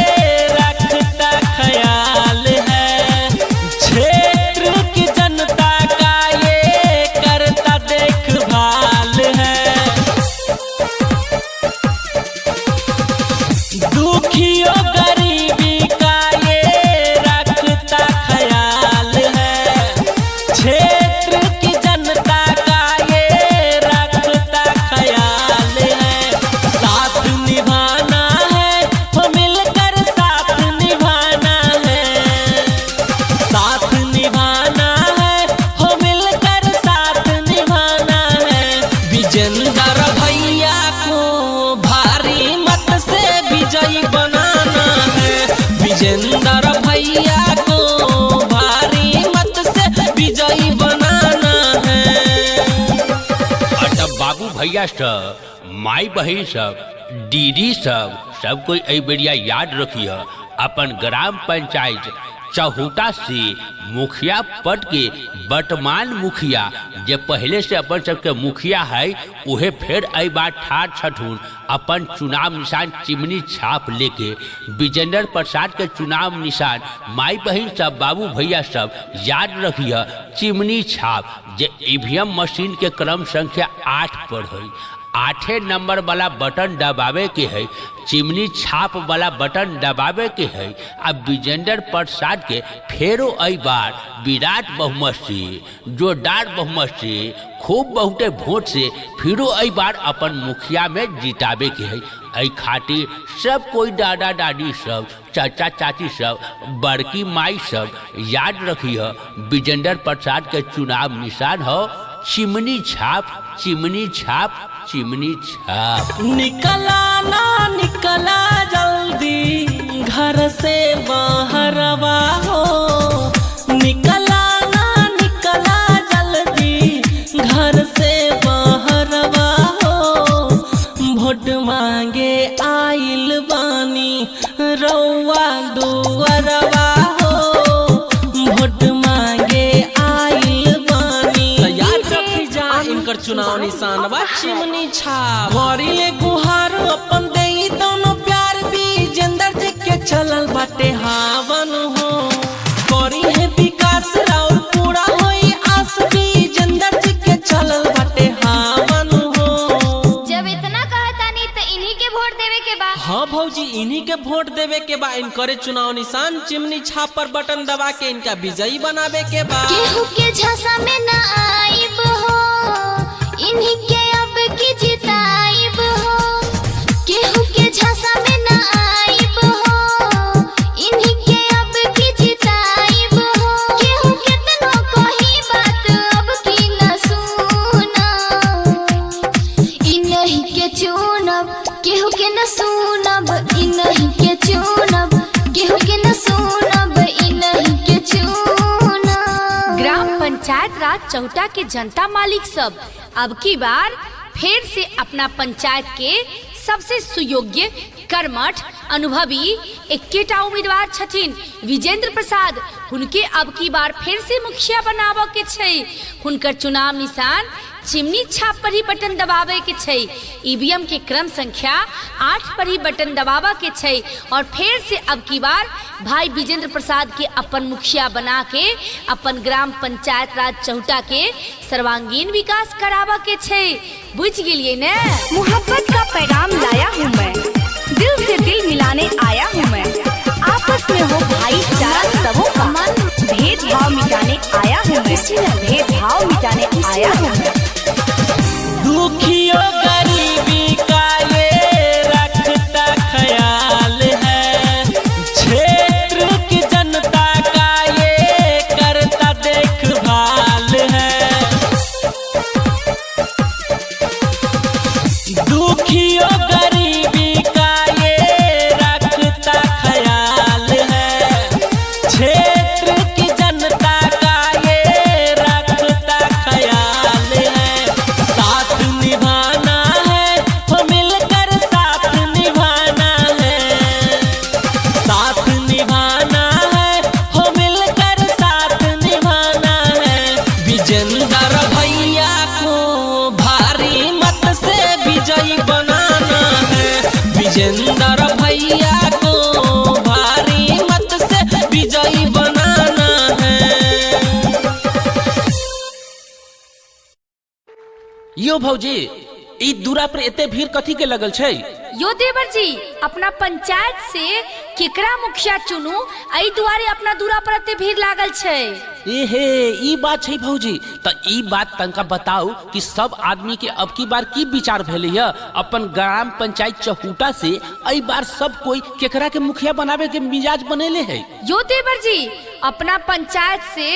रखता ख्याल है, क्षेत्र की जनता का ये करता देखभाल है। दुखियों गरीबी का ये रखता ख्याल है, क्षेत्र की जनता का ये रखता ख्याल है। साथ निभाना है, हो मिलकर साथ निभाना है, साथ निभाना है, हो मिलकर साथ निभाना है। विजेंद्र भैया को भारी मत से विजयी बनाना है, विजेंद्र भैया को भारी मत से विजयी बनाना है। तब बाबू भैया सब, माई बहन सब, दीदी सब कोई ए बेरिया याद रखिए, अपन ग्राम पंचायत चौहुटा से मुखिया पद के वर्तमान मुखिया जे पहले से अपन सबके मुखिया है, उहे फिर आई बार ठार छठून अपन चुनाव निशान चिमनी छाप लेके विजेंद्र प्रसाद के चुनाव निशान माई बहन सब, बाबू भैया सब याद रखिए, चिमनी छाप जे ईवीएम मशीन के क्रम संख्या 8 पर है। 8 नंबर वाला बटन दबावे के है, चिमनी छाप वाला बटन दबावे के है। अब विजेंद्र प्रसाद के फेरो आई बार विराट बहुमत से, जोरदार बहुमत से, खूब बहुते वोट से फिरो आई बार अपन मुखिया में जितावे के है। आई खातिर सब कोई दादा दादी सब, चाचा चाची सब, बड़की माई सब याद रखिए, विजेंद्र प्रसाद के चुनाव निशान हो चिमनी छाप, चिमनी छाप, चिमनी छाप। निकला ना निकला जल्दी घर से बाहरवा हो, निकला ना निकला जल्दी घर से बाहरवा हो। वोट मांगे आइल बानी रउआ दुअरवा हो, वोट मांगे आइल बानी। याद रखी जा इनकर चुनाव निशान बा चिमनी छाप। गौरीले गुहार अपन देई दोनों प्यार विजेंद्र जी के चलल बाटे हावन हो। गौरी है विकास राउर पूरा होई आस विजेंद्र जी के चलल बाटे हावन हो। जब इतना कहतानी तो इन्हीं के वोट देवे के बा। हाँ भौजी, इन्हीं के वोट देवे के बा। इनकरे चुनाव निशान चिमनी छाप पर बटन दबा के इनका विजयी बनावे के बा। केहू के झांसा में ना आइब हो, इन्हीं के अब की जिताइब हो। केहू के झांसा में ना आइब हो, इन्हीं के अब की जिताइब हो। केहू कितनो कही बात अब की न सुना, इन्हीं के चुनब, केहू के न सुनब, इन्हीं के चुनब, केहू के न सुनब, इन्हीं के चुनब। ग्राम पंचायत राज चौटा के जनता मालिक सब अब की बार फिर से अपना पंचायत के सबसे सुयोग्य कर्मठ अनुभवी एकेटा उम्मीदवार छथिन विजेंद्र प्रसाद। हुनके अब की बार फिर से मुखिया बनाबो के छै। हुनकर चुनाव निशान चिमनी छाप पर ही बटन दबावे के छै। ईवीएम के क्रम संख्या 8 पर ही बटन दबावा के छै और फिर से अब की बार भाई विजेंद्र प्रसाद के अपन मुखिया बना के अपन ग्राम पंचायत राज चौटा के सर्वांगीण विकास करावा के छै। बुझ गेलिए ने? मोहब्बत का पैगाम लाया हूँ मैं, दिल से दिल मिलाने आया हूँ मैं। आपस में हो भाईचारा सबों का, भेदभाव मिटाने आया हूँ मैं, भेदभाव मिटाने आया हूँ मैं। दुखियों गरीबी का ये रखता ख्याल है, क्षेत्र की जनता का ये करता देखभाल है। दुखियों गरीबी का ये रखता ख्याल है, क्षेत्र की जनता का ये रखता ख्याल है। साथ निभाना है तो मिलकर साथ निभाना है, साथ निभाना है तो मिलकर साथ निभाना है। विजेंद्र भैया को भारी मत से विजयी बनाना है, विजेंद्र भैया को भारी मत से विजयी बनाना है। यो भौजी ई दूरा पर एते भीड़ कथी के लगल छै? यो देवर जी अपना पंचायत से केकरा मुखिया चुनू, एहि दुआरे अपना दूरा पर एते भीड़ लागल छै। एहे ई बात छै भौजी। त ई बात तनका बताऊ कि सब आदमी के अब की बार की विचार भेलै है अपन ग्राम पंचायत चहूटा से एहि बार सब कोई केकरा के मुखिया बनावे के मिजाज बनेले है? यो देवर जी अपना पंचायत से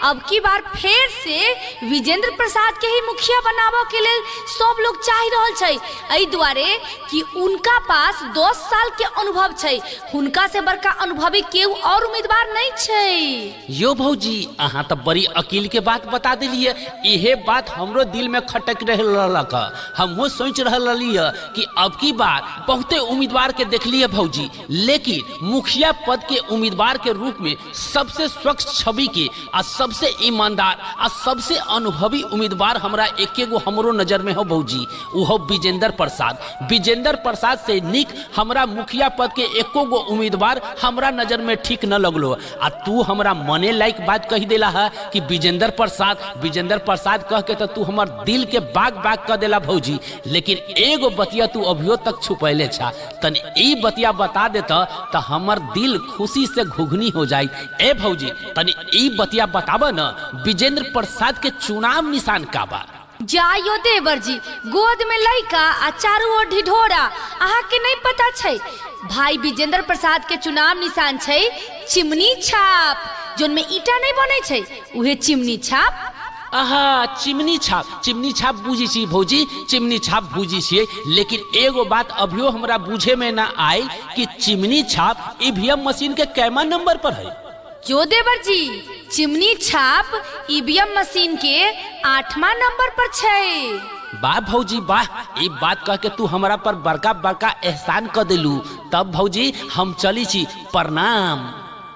अब की बार फिर से विजेंद्र प्रसाद के ही मुखिया बनाबो के लेल सब लोग चाह रहल छै। एहि दुआरे कि उनका पास 10 साल के अनुभव छै, हुनका से बड़का अनुभवी केहू और उम्मीदवार नहीं छै। यो भौजी अहाँ तो बड़ी अकील के बात बता दिलिए। इहे बात हमरो दिल में खटक रहलक। हमहू सोच रहलिए कि अब की बार बहुते उम्मीदवार के देखलिए भौजी, लेकिन मुखिया पद के उम्मीदवार के रूप में सबसे स्वच्छ छवि के आ सबसे ईमानदार आ सबसे अनुभवी उम्मीदवार हमरा एकेगो हमरो नजर में हो भौजी, वो विजेंद्र प्रसाद। विजेंद्र प्रसाद से निक हमरा मुखिया पद के एको गो उम्मीदवार हमरा नजर में ठीक न लगलो। आ तू हमरा मने लायक बात कही देला है कि विजेंद्र प्रसाद कह के तो तू हमर दिल के बाग बाग कर देला भौजी। लेकिन एगो बतिया तू अभियो तक छुपैले छा, तन ई बतिया बता देता तो हमर दिल खुशी से घुघनी हो जाई। ए भौजी तनी ई बतिया बताबा न, विजेंद्र प्रसाद के चुनाव निशान का बा? जायो देवर जी गोद में लइका आ चारू ओर ढिढोरा, अहाँ के नहीं पता छै? भाई विजेंद्र प्रसाद के चुनाव निशान छै चिमनी छाप, जोन में ईटा नहीं बने छै उहे चिमनी छाप। आहा चिमनी छाप बुझी छी भौजी, चिमनी छाप बुझी छियै। लेकिन एगो बात अभियो हमरा बुझे में ना आई कि चिमनी छाप ईवीएम मशीन के कैमा नंबर पर है? जो देवर जी चिमनी छाप ईवीएम मशीन के 8वां नंबर पर छै। वाह भौजी वाह, ई बात कह के तू हमरा पर बड़का बड़का एहसान कर दिलू। तब भौजी हम चली छी, प्रणाम।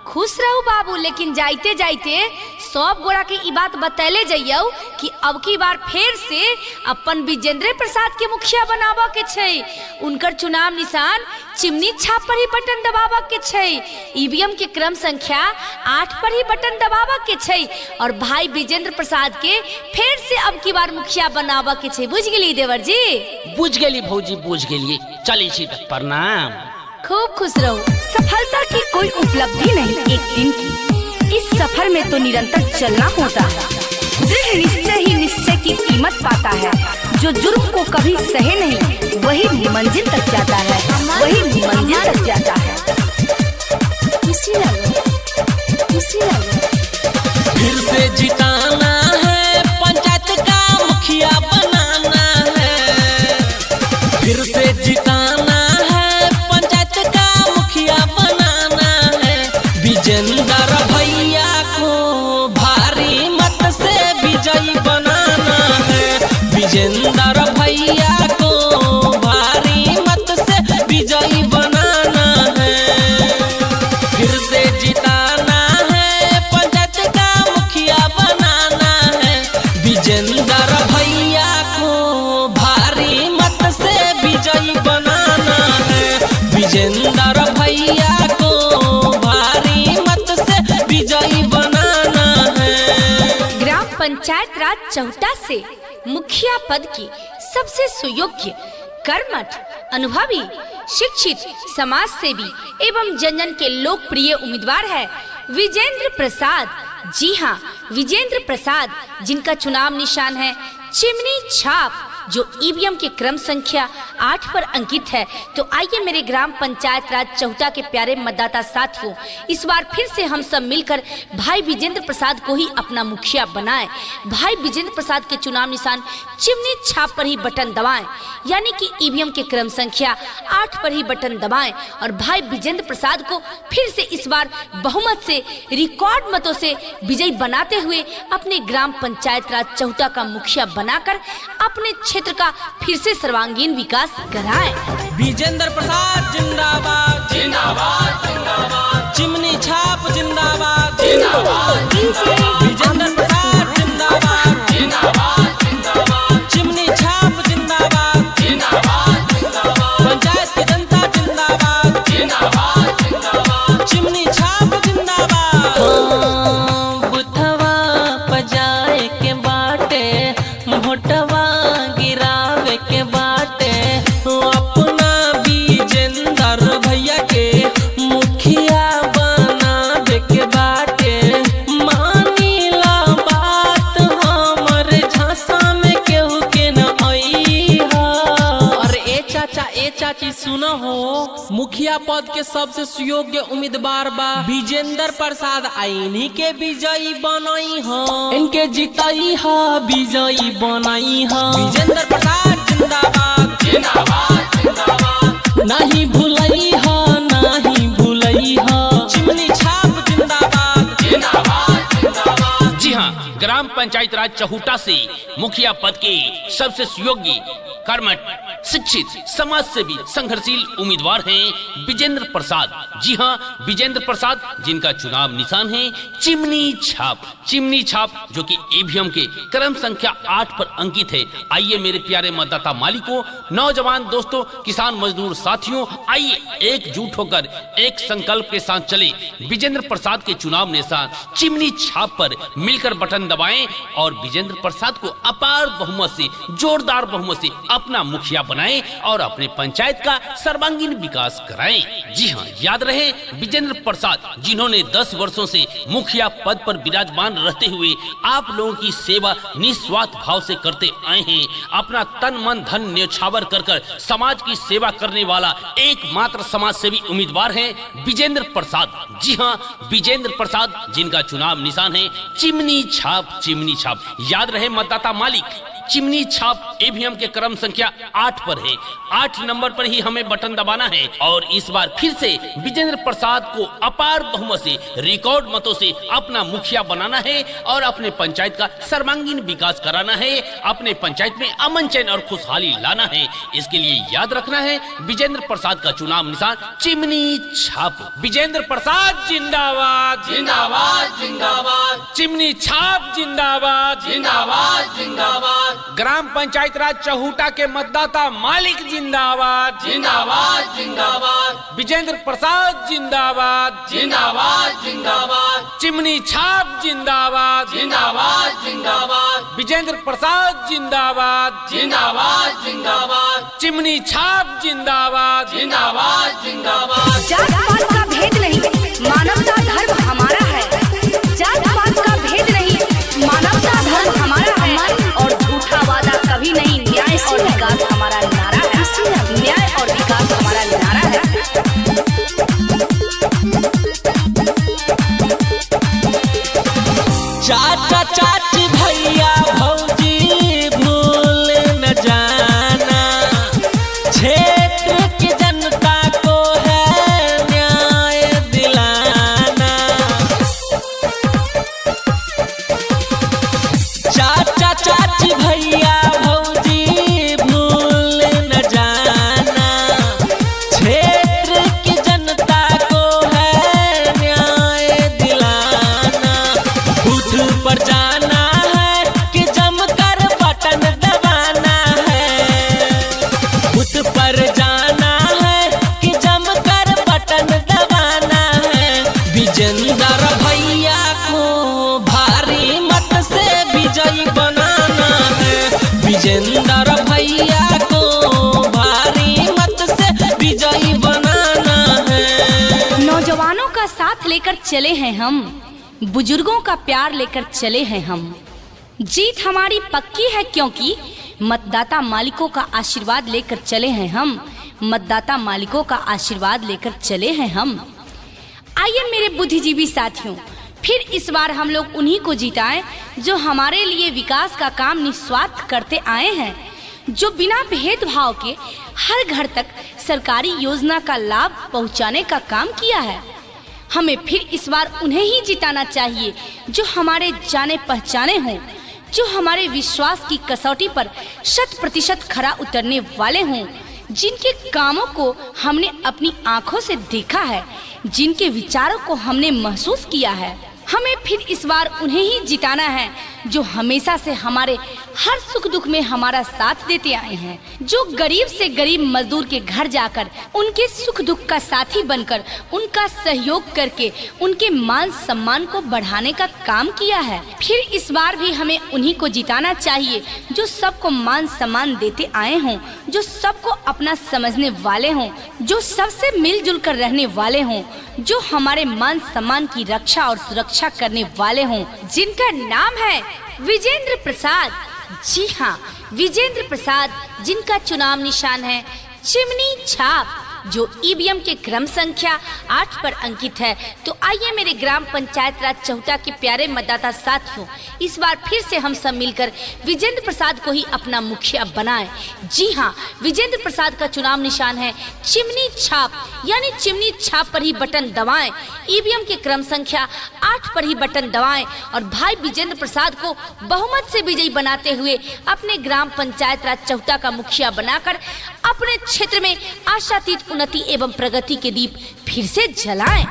खुश रहू बाबू, लेकिन जाइते जाइते सब गोड़ा के ई बात बतैले जइयो कि अब की बार फिर से अपन विजेंद्र प्रसाद के मुखिया बनाबो के छै। उनकर चुनाव निशान चिमनी छाप पर ही बटन दबाबो के छै। ईवीएम के क्रम संख्या 8 पर ही बटन दबाबो के छै और भाई विजेंद्र प्रसाद के फिर से अब की बार मुखिया बनाबो के छै। बुझ गेली देवर जी? बुझ गेली भौजी बुझ गेली। चली छी, प्रणाम। खूब खुश रहो। सफलता की कोई उपलब्धि नहीं एक दिन की, इस सफर में तो निरंतर चलना होता है। दृढ़ निश्चय ही निश्चय की कीमत पाता है। जो जुर्म को कभी सहे नहीं वही मंजिल तक जाता है, वही मंजिल तक जाता है। फिर से जिताना है, पंचायत का मुखिया बनाना है। फिर से जिताना है, पंचायत का मुखिया बनाना है। विजेंद्र भैया को भारी मत से विजयी बनाना है। विजेंद्र भैया को भारी मत से विजयी बनाना पंचायत राज चौटा से मुखिया पद की सबसे सुयोग्य, कर्मठ, अनुभवी, शिक्षित, समाज सेवी एवं जन के लोकप्रिय उम्मीदवार है विजेंद्र प्रसाद। जी हाँ, विजेंद्र प्रसाद, जिनका चुनाव निशान है चिमनी छाप, जो ईवीएम के क्रम संख्या 8 पर अंकित है। तो आइए मेरे ग्राम पंचायत राज चौटा के प्यारे मतदाता साथियों, इस बार फिर से हम सब मिलकर भाई विजेंद्र प्रसाद को ही अपना मुखिया बनाएं। भाई विजेंद्र प्रसाद के चुनाव निशान चिमनी छाप पर ही बटन दबाएं, यानी कि ईवीएम के क्रम संख्या 8 पर ही बटन दबाएं और भाई विजेंद्र प्रसाद को फिर से इस बार बहुमत से, रिकॉर्ड मतों से विजयी बनाते हुए अपने ग्राम पंचायत राज चौटा का मुखिया बनाकर अपने क्षेत्र का फिर से सर्वांगीण विकास कराएं। विजेंद्र प्रसाद जिंदाबाद जिंदाबाद जिंदाबाद, चिमनी छाप जिंदाबाद जिंदाबाद, विजेंद्र प्रसाद जिंदाबाद जिंदाबाद जिंदाबाद, चिमनी छाप जिंदाबाद जिंदाबाद जिंदाबाद, पंचायत की जनता जिंदाबाद जिंदाबाद जिंदाबाद, चिमनी छाप जिंदाबाद। बुथवा पजाए के बाटे, मोटवा गिरावे के बाटे, अपना विजेंद्र भैया के मुखिया बनावे के बाटे। मानीला बात हमर झांसा में केहू के न आई है। अरे ए चाचा, ए चाची सुनो हो, मुखिया पद के सबसे सुयोग्य उम्मीदवार बा विजेंद्र प्रसाद, आईनी के विजयी बनाई हो, इनके जिताई हा विजयी बनाई हा। विजेंद्र प्रसाद जिंदाबाद जिंदाबाद जिंदाबाद, नहीं भूलई हा नहीं भूलई हा, चिमनी छाप जिंदाबाद जिंदाबाद जिंदाबाद। जी हाँ, ग्राम पंचायत राज चौटा से मुखिया पद के सबसे सुयोग्य, कर्मठ, शिक्षित, समाज सेवी, संघर्षशील उम्मीदवार हैं विजेंद्र प्रसाद। जी हाँ, विजेंद्र प्रसाद, जिनका चुनाव निशान है चिमनी छाप। चिमनी छाप जो कि ईवीएम के क्रम संख्या 8 पर अंकित है। आइए मेरे प्यारे मतदाता मालिकों, नौजवान दोस्तों, किसान मजदूर साथियों, आइए एकजुट होकर एक संकल्प के साथ चले। विजेंद्र प्रसाद के चुनाव निशान चिमनी छाप पर मिलकर बटन दबाएं और विजेंद्र प्रसाद को अपार बहुमत से, जोरदार बहुमत से अपना मुखिया बनाएं और अपने पंचायत का सर्वांगीण विकास कराएं। जी हाँ, याद रहे विजेंद्र प्रसाद, जिन्होंने 10 वर्षों से मुखिया पद पर विराजमान रहते हुए आप लोगों की सेवा निस्वार्थ भाव से करते आए हैं। अपना तन मन धन न्यौछावर कर समाज की सेवा करने वाला एकमात्र समाज सेवी उम्मीदवार है विजेंद्र प्रसाद। जी हाँ, विजेंद्र प्रसाद, जिनका चुनाव निशान है चिमनी छाप। चिमनी छाप, याद रहे मतदाता मालिक, चिमनी छाप ईवीएम के क्रम संख्या 8 पर है। 8 नंबर पर ही हमें बटन दबाना है और इस बार फिर से विजेंद्र प्रसाद को अपार बहुमत से, रिकॉर्ड मतों से अपना मुखिया बनाना है और अपने पंचायत का सर्वांगीण विकास कराना है। अपने पंचायत में अमन चैन और खुशहाली लाना है। इसके लिए याद रखना है विजेंद्र प्रसाद का चुनाव निशान चिमनी छाप। विजेंद्र प्रसाद जिंदाबाद जिंदाबाद जिंदाबाद, चिमनी छाप जिंदाबाद जिंदाबाद जिंदाबाद, ग्राम पंचायत राज चौटा के मतदाता मालिक जिंदाबाद जिंदाबाद जिंदाबाद, विजेंद्र प्रसाद जिंदाबाद जिंदाबाद जिंदाबाद, चिमनी छाप जिंदाबाद जिंदाबाद जिंदाबाद, विजेंद्र प्रसाद जिंदाबाद जिंदाबाद जिंदाबाद, चिमनी छाप जिंदाबाद जिंदाबाद जिंदाबाद। जात पात का भेद नहीं, मानवता धर्म हमारा है। जात पात का भेद नहीं, मानवता धर्म हमारा है और झूठा वादा कभी नहीं। न्याय और विकास हमारा नारा है। न्याय और विकास हमारा नारा है। चाचा चाची भैया भौजी भूल न जाना, क्षेत्र की जनता को है न्याय विजेंद्र भैया को भारी मत से विजयी बनाना है। नौजवानों का साथ लेकर चले हैं हम, बुजुर्गों का प्यार लेकर चले हैं हम। जीत हमारी पक्की है क्योंकि मतदाता मालिकों का आशीर्वाद लेकर चले हैं हम, मतदाता मालिकों का आशीर्वाद लेकर चले हैं हम। आइए मेरे बुद्धिजीवी साथियों, फिर इस बार हम लोग उन्हीं को जिताएं जो हमारे लिए विकास का काम निस्वार्थ करते आए हैं, जो बिना भेदभाव के हर घर तक सरकारी योजना का लाभ पहुंचाने का काम किया है। हमें फिर इस बार उन्हें ही जिताना चाहिए जो हमारे जाने पहचाने हों, जो हमारे विश्वास की कसौटी पर 100% खरा उतरने वाले हों, जिनके कामों को हमने अपनी आंखों से देखा है, जिनके विचारों को हमने महसूस किया है। हमें फिर इस बार उन्हें ही जिताना है जो हमेशा से हमारे हर सुख दुख में हमारा साथ देते आए हैं, जो गरीब से गरीब मजदूर के घर जाकर उनके सुख दुख का साथी बनकर उनका सहयोग करके उनके मान सम्मान को बढ़ाने का काम किया है। फिर इस बार भी हमें उन्हीं को जिताना चाहिए जो सबको मान सम्मान देते आए हों, जो सबको अपना समझने वाले हों, जो सबसे मिलजुल कर रहने वाले हों, जो हमारे मान सम्मान की रक्षा और सुरक्षा करने वाले हों, जिनका नाम है विजेंद्र प्रसाद। जी हाँ, विजेंद्र प्रसाद, जिनका चुनाव निशान है चिमनी छाप, जो ईवीएम के क्रम संख्या 8 पर अंकित है। तो आइए मेरे ग्राम पंचायत राज चौटा के प्यारे मतदाता साथियों, इस बार फिर से हम सब मिलकर विजेंद्र प्रसाद को ही अपना मुखिया बनाएं। जी हाँ, विजेंद्र प्रसाद का चुनाव निशान है चिमनी छाप, यानी चिमनी छाप पर ही बटन दबाएं, ईवीएम के क्रम संख्या 8 पर ही बटन दबाएं और भाई विजेंद्र प्रसाद को बहुमत से विजयी बनाते हुए अपने ग्राम पंचायत राज चौटा का मुखिया बनाकर अपने क्षेत्र में आशातीत उन्नति एवं प्रगति के दीप फिर से जलाएं।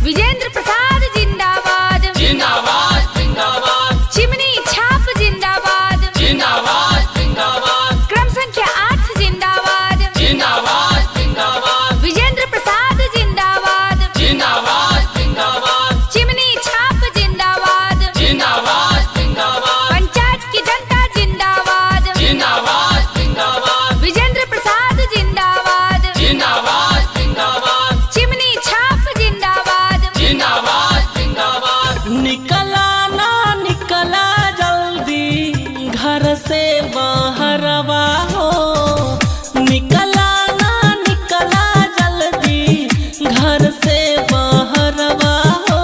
विजेंद्र प्रसाद जिंदाबाद, जिंदाबाद जिंदाबाद, चिमनी छाप जिंदाबाद, जिंदाबाद जिंदाबाद, क्रम संख्या 8 जिंदाबाद, जिंदाबाद जिंदाबाद, विजेंद्र प्रसाद जिंदाबाद, जिंदाबाद जिंदाबाद, चिमनी छाप जिंदाबाद, जिंदाबाद जिंदाबाद, पंचायत की जनता जिंदाबाद, जिंदाबाद जिंदाबाद, विजेंद्र प्रसाद जिंदाबाद, जिंदाबाद जिंदाबाद, चिमनी छाप जिंदाबाद, जिंदाबाद जिंदाबाद। निकला ना निकला जल्दी घर से बाहरवा हो, निकला ना निकला जल्दी घर से बाहरवा हो,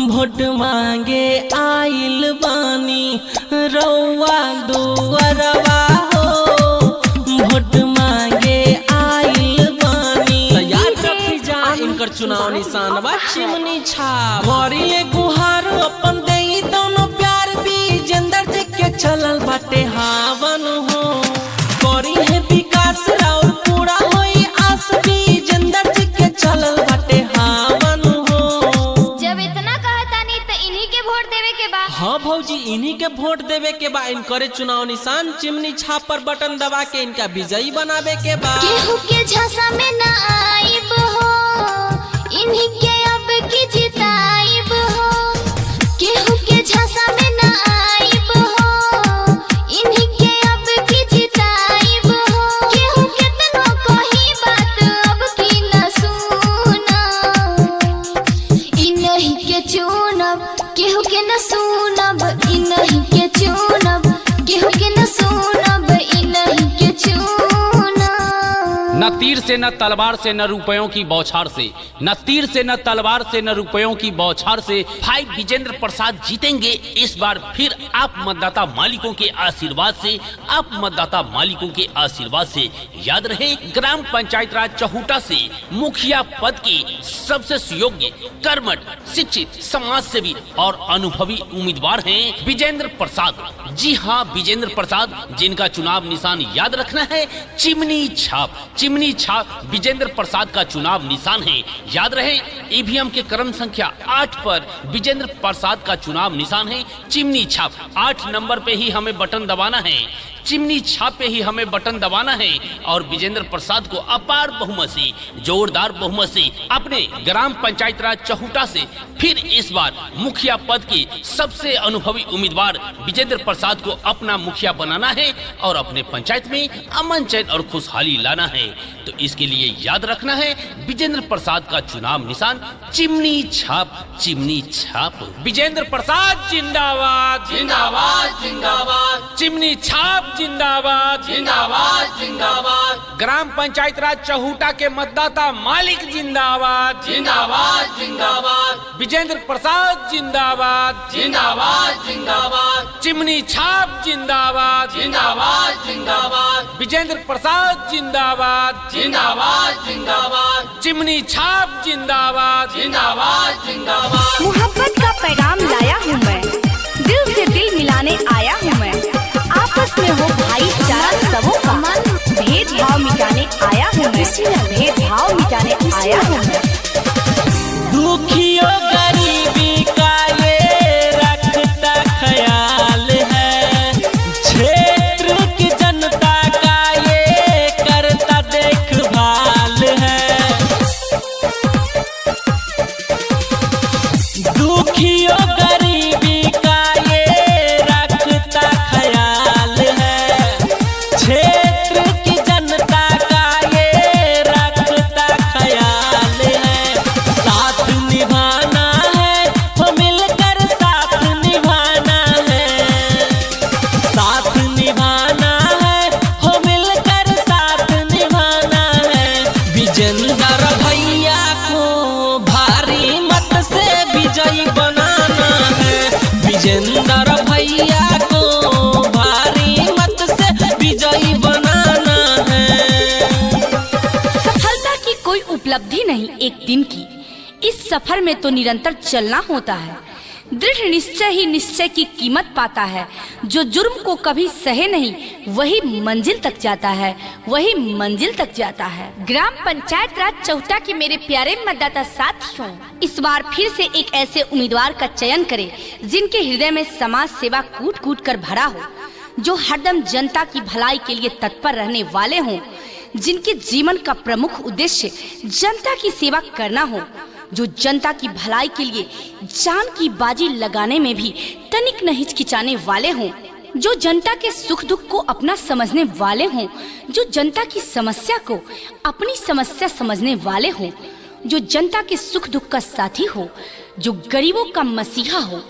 वोट मांगे आइल बानी रउआ दुअरवा हो, वोट मांगे आइल बानी। याद रखी जा इनकर चुनाव निशान बा चिमनी छाप। भरिले गुहार अपन देई दोनों प्यार विजेंद्र जी के चलल बाटे हावन हो, करी है विकास और पूरा होई आस विजेंद्र जी के चलल बाटे हावन हो। जब इतना कहता नहीं तो इन्हीं के वोट देवे के बा। हाँ भौजी, इन्हीं के वोट देवे के बा। इनकरे चुनाव निशान चिमनी छाप पर बटन दबा के इनका विजयी बनावे के बा। केहू के झांसा में ना आइब हो, इन्हीं के अब की जिताइब हो। केहू के झांसा में ना आइब हो, इन्हीं के अब की जिताइब हो। केहू केतनो कही बात अब की न सुना, इन्हीं के चुनब केहू के न सुनब, इन्हीं के चुनब केहू के न सुनब, इन्हीं के चुनब। न तीर से न तलवार से न रुपयों की बौछार से, न तीर से न तलवार से न रुपयों की बौछार से भाई विजेंद्र प्रसाद जीतेंगे इस बार फिर। आप मतदाता मालिकों के आशीर्वाद से, आप मतदाता मालिकों के आशीर्वाद से। याद रहे, ग्राम पंचायत राज चौटा से मुखिया पद के सबसे सुयोग्य, कर्मठ, शिक्षित, समाज सेवी और अनुभवी उम्मीदवार हैं विजेंद्र प्रसाद। जी हाँ, विजेंद्र प्रसाद, जिनका चुनाव निशान याद रखना है चिमनी छाप। चिमनी छाप विजेंद्र प्रसाद का चुनाव निशान है। याद रहे, ईवीएम के क्रम संख्या 8 पर विजेंद्र प्रसाद का चुनाव निशान है चिमनी छाप। 8 नंबर पे ही हमें बटन दबाना है। चिमनी छाप पे ही हमें बटन दबाना है और विजेंद्र प्रसाद को अपार बहुमत से, जोरदार बहुमत से अपने ग्राम पंचायत राज चहुटा से फिर इस बार मुखिया पद के सबसे अनुभवी उम्मीदवार विजेंद्र प्रसाद को अपना मुखिया बनाना है और अपने पंचायत में अमन चैन और खुशहाली लाना है। तो इसके लिए याद रखना है विजेंद्र प्रसाद का चुनाव निशान चिमनी छाप, चिमनी छाप। विजेंद्र प्रसाद जिंदाबाद, जिंदाबाद जिंदाबाद, चिमनी छाप जिंदाबाद, जिंदाबाद जिंदाबाद, ग्राम पंचायत राज चहुटा के मतदाता मालिक जिंदाबाद, जिंदाबाद जिंदाबाद, विजेंद्र प्रसाद जिंदाबाद, जिंदाबाद जिंदाबाद, चिमनी छाप जिंदाबाद, जिंदाबाद जिंदाबाद, विजेंद्र प्रसाद जिंदाबाद, जिंदाबाद जिंदाबाद, चिमनी छाप जिंदाबाद, जिंदाबाद जिंदाबाद। मोहब्बत का पैगाम लाया हूँ मैं, दिल से दिल मिलाने आया हूँ मैं, आपस में हो भाईचारा सबों का, भेदभाव मिटाने आया हूँ मैं, भेदभाव मिटाने आया हूँ मैं। दुखियों गरीबी का ये रखता ख्याल है, क्षेत्र की जनता का ये करता देखभाल है। दुखियों गरीबी का ये रखता ख्याल है, क्षेत्र की जनता का ये रखता ख्याल है। साथ निभाना है, हो मिलकर साथ निभाना है, साथ निभाना है, हो मिलकर साथ निभाना है। विजेंद्र भैया को भारी मत से विजयी बनाना है, विजेंद्र भैया को भारी मत से विजयी बनाना है। सफलता की कोई उपलब्धि नहीं एक दिन की, इस सफर में तो निरंतर चलना होता है। दृढ़ निश्चय ही निश्चय की कीमत पाता है, जो जुर्म को कभी सहे नहीं वही मंजिल तक जाता है, वही मंजिल तक जाता है। ग्राम पंचायत राज चौटा के मेरे प्यारे मतदाता साथियों, इस बार फिर से एक ऐसे उम्मीदवार का चयन करें जिनके हृदय में समाज सेवा कूट कूट कर भरा हो, जो हरदम जनता की भलाई के लिए तत्पर रहने वाले हों, जिनके जीवन का प्रमुख उद्देश्य जनता की सेवा करना हो, जो जनता की भलाई के लिए जान की बाजी लगाने में भी तनिक न हिचकिचाने वाले हों, जो जनता के सुख दुख को अपना समझने वाले हों, जो जनता की समस्या को अपनी समस्या समझने वाले हों, जो जनता के सुख दुख का साथी हो, जो गरीबों का मसीहा हो,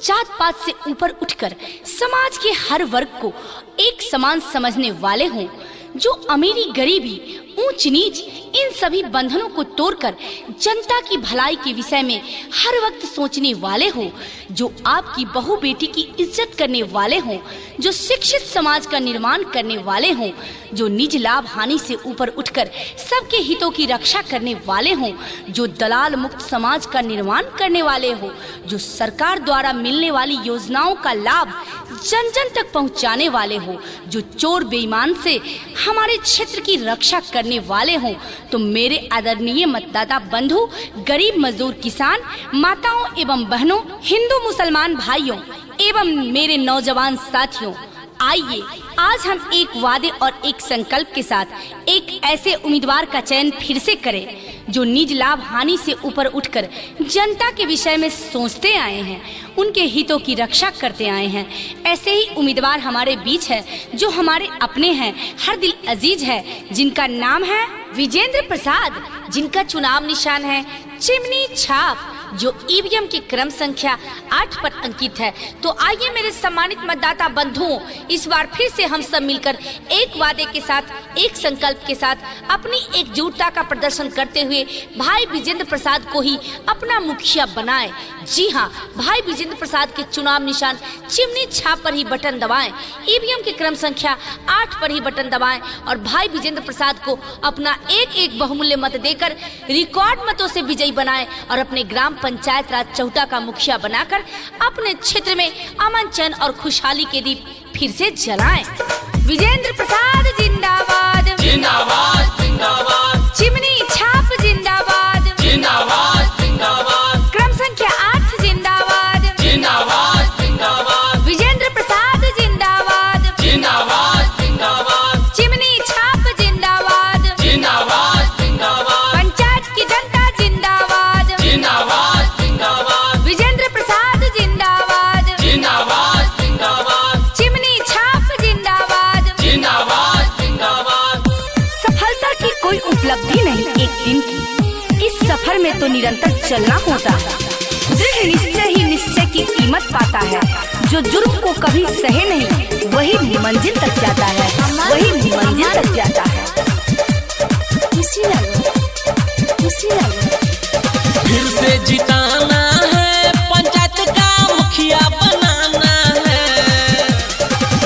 जात पात से ऊपर उठकर समाज के हर वर्ग को एक समान समझने वाले हों, जो अमीरी गरीबी ऊंच नीच इन सभी बंधनों को तोड़कर जनता की भलाई के विषय में हर वक्त सोचने वाले हो, जो आपकी बहू बेटी की इज्जत करने वाले हों, जो शिक्षित समाज का निर्माण करने वाले हों, जो निज लाभ हानि से ऊपर उठकर सबके हितों की रक्षा करने वाले हों, जो दलाल मुक्त समाज का निर्माण करने वाले हो, जो सरकार द्वारा मिलने वाली योजनाओं का लाभ जन जन तक पहुंचाने वाले हो, जो चोर बेईमान से हमारे क्षेत्र की रक्षा करने वाले हों, तो मेरे आदरणीय मतदाता बंधु, गरीब मजदूर किसान, माताओं एवं बहनों, हिंदू मुसलमान भाइयों एवं मेरे नौजवान साथियों, आइए आज हम एक वादे और एक संकल्प के साथ एक ऐसे उम्मीदवार का चयन फिर से करें, जो निज लाभ हानि से ऊपर उठकर जनता के विषय में सोचते आए हैं, उनके हितों की रक्षा करते आए हैं। ऐसे ही उम्मीदवार हमारे बीच है, जो हमारे अपने हैं, हर दिल अजीज है, जिनका नाम है विजेंद्र प्रसाद, जिनका चुनाव निशान है चिमनी छाप, जो ईवीएम की क्रम संख्या 8 पर अंकित है। तो आइए मेरे सम्मानित मतदाता बंधुओं, इस बार फिर से हम सब मिलकर एक वादे के साथ, एक संकल्प के साथ अपनी एकजुटता का प्रदर्शन करते हुए भाई विजेंद्र प्रसाद को ही अपना मुखिया बनाएं। जी हाँ, भाई विजेंद्र प्रसाद के चुनाव निशान चिमनी छाप पर ही बटन दबाएं, ईवीएम की क्रम संख्या 8 पर ही बटन दबाएं और भाई विजेंद्र प्रसाद को अपना एक एक बहुमूल्य मत देकर रिकॉर्ड मतों से विजयी बनाएं और अपने ग्राम पंचायत राज चौटा का मुखिया बनाकर अपने क्षेत्र में अमन चैन और खुशहाली के दीप फिर से जलाएं। विजेंद्र प्रसाद जिंदाबाद, जिंदाबाद जिंदाबाद, चिमनी छाप जिंदाबाद, जिंदाबाद जिंदाबाद, क्रम संख्या 8 जिंदाबाद, जिंदाबाद जिंदाबाद, विजेंद्र प्रसाद जिंदाबाद, जिंदाबाद में तो निरंतर चलना होता है। दृढ़ निश्चय ही निश्चय की कीमत पाता है। जो जुर्म को कभी सहे नहीं वही मंजिल तक जाता है, वही मंजिल तक जाता है। फिर से जिताना है, पंचायत का मुखिया बनाना है।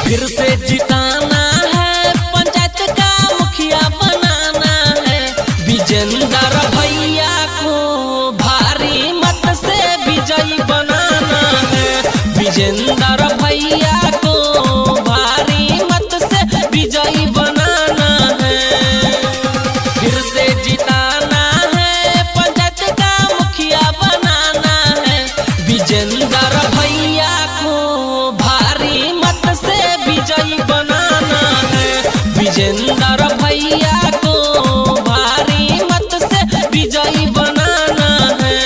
फिर से जिताना है, पंचायत का मुखिया बनाना है। विजेंद्र भैया को भारी मत से विजयी बनाना है। विजेंद्र भैया को भारी मत से विजयी बनाना है। फिर से जिताना है, पंचायत का मुखिया बनाना है। विजेंद्र भैया को भारी मत से विजयी बनाना है। विजेंद्र भैया को भारी मत से विजयी बनाना है।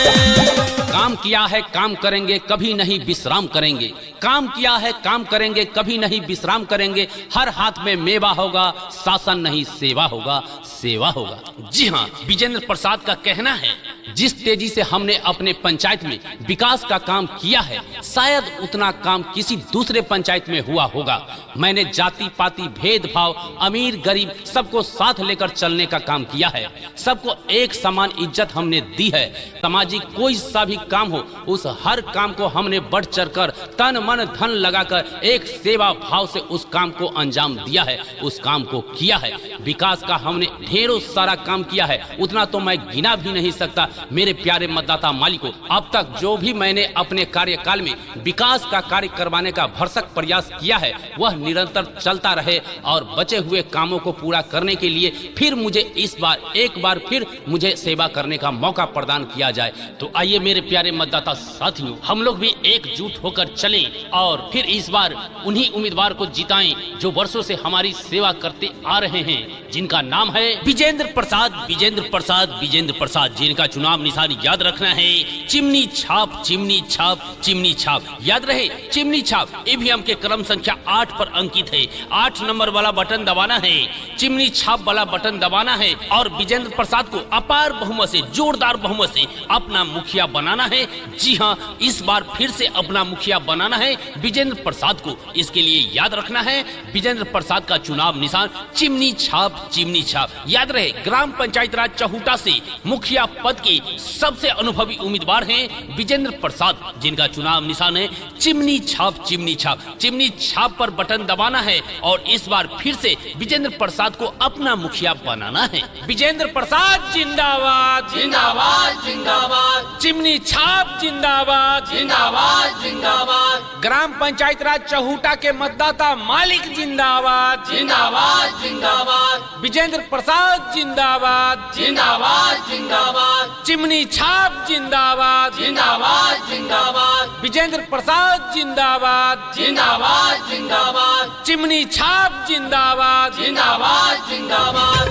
काम किया है काम करेंगे, कभी नहीं विश्राम करेंगे। काम किया है काम करेंगे, कभी नहीं विश्राम करेंगे। हर हाथ में मेवा होगा, शासन नहीं सेवा होगा, सेवा होगा। जी हाँ, विजेंद्र प्रसाद का कहना है जिस तेजी से हमने अपने पंचायत में विकास का काम किया है, शायद उतना काम किसी दूसरे पंचायत में हुआ होगा। मैंने जाति पाति भेदभाव, अमीर गरीब सबको साथ लेकर चलने का काम किया है। सबको एक समान इज्जत हमने दी है। सामाजिक कोई सा भी काम हो, उस हर काम को हमने बढ़ चढ़ कर तन मन धन लगाकर एक सेवा भाव से उस काम को अंजाम दिया है, उस काम को किया है। विकास का हमने ढेरों सारा काम किया है, उतना तो मैं गिना भी नहीं सकता। मेरे प्यारे मतदाता मालिकों, अब तक जो भी मैंने अपने कार्यकाल में विकास का कार्य करवाने का भरसक प्रयास किया है, वह निरंतर चलता रहे और बचे हुए कामों को पूरा करने के लिए फिर मुझे इस बार एक बार फिर मुझे सेवा करने का मौका प्रदान किया जाए। तो आइए मेरे प्यारे मतदाता साथियों, हम लोग भी एकजुट होकर चलें और फिर इस बार उन्हीं उम्मीदवार को जिताएं जो वर्षों से हमारी सेवा करते आ रहे हैं, जिनका नाम है विजेंद्र प्रसाद। विजेंद्र प्रसाद, विजेंद्र प्रसाद, जिनका चुनाव निशान याद रखना है चिमनी छाप, चिमनी छाप, चिमनी छाप। याद रहे चिमनी छाप ईवीएम के क्रम संख्या 8 पर अंकित है। 8 नंबर वाला बटन दबाना है, चिमनी छाप वाला बटन दबाना है और विजेंद्र प्रसाद को अपार बहुमत से, जोरदार बहुमत से अपना मुखिया बनाना है। जी हाँ, इस बार फिर से अपना मुखिया बनाना है विजेंद्र प्रसाद को। इसके लिए याद रखना है विजेंद्र प्रसाद का चुनाव निशान चिमनी छाप, चिमनी छाप। याद रहे ग्राम पंचायत राज चहुटा से मुखिया पद के सबसे अनुभवी उम्मीदवार हैं विजेंद्र प्रसाद, जिनका चुनाव निशान है चिमनी छाप, चिमनी छाप। चिमनी छाप पर बटन दबाना है और इस बार फिर से विजेंद्र प्रसाद को अपना मुखिया बनाना है। विजेंद्र प्रसाद जिंदाबाद, जिंदाबाद, जिंदाबाद। चिमनी छाप जिंदाबाद, जिंदाबाद, जिंदाबाद। ग्राम पंचायत राज चहुटा के मतदाता मालिक जिंदाबाद, जिंदाबाद, जिंदाबाद। विजेंद्र प्रसाद जिंदाबाद, जिंदाबाद, जिंदाबाद। चिमनी छाप जिंदाबाद, जिंदाबाद, जिंदाबाद। विजेंद्र प्रसाद जिंदाबाद, जिंदाबाद, जिंदाबाद। चिमनी छाप जिंदाबाद, जिंदाबाद, जिंदाबाद।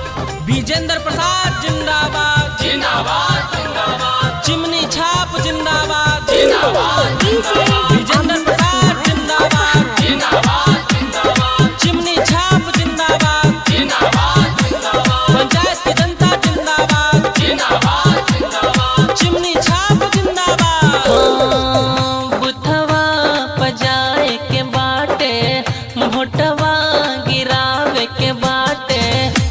विजेंद्र प्रसाद जिंदाबाद, जिंदाबाद, जिंदाबाद। चिमनी छाप जिंदाबाद, जिंदाबाद, जिंदाबाद। विजेंद्र प्रसाद जिंदाबाद, जिंदाबाद, जिंदाबाद। चिमनी छाप जिंदाबाद, जिंदाबाद, जिंदाबाद। पंचायत की जनता जिंदाबाद, जिंदाबाद, जिंदाबाद। चिमनी छाप जिंदाबाद। बुथवा पजाए के बाटे, मोटवा गिरावे के बाटे,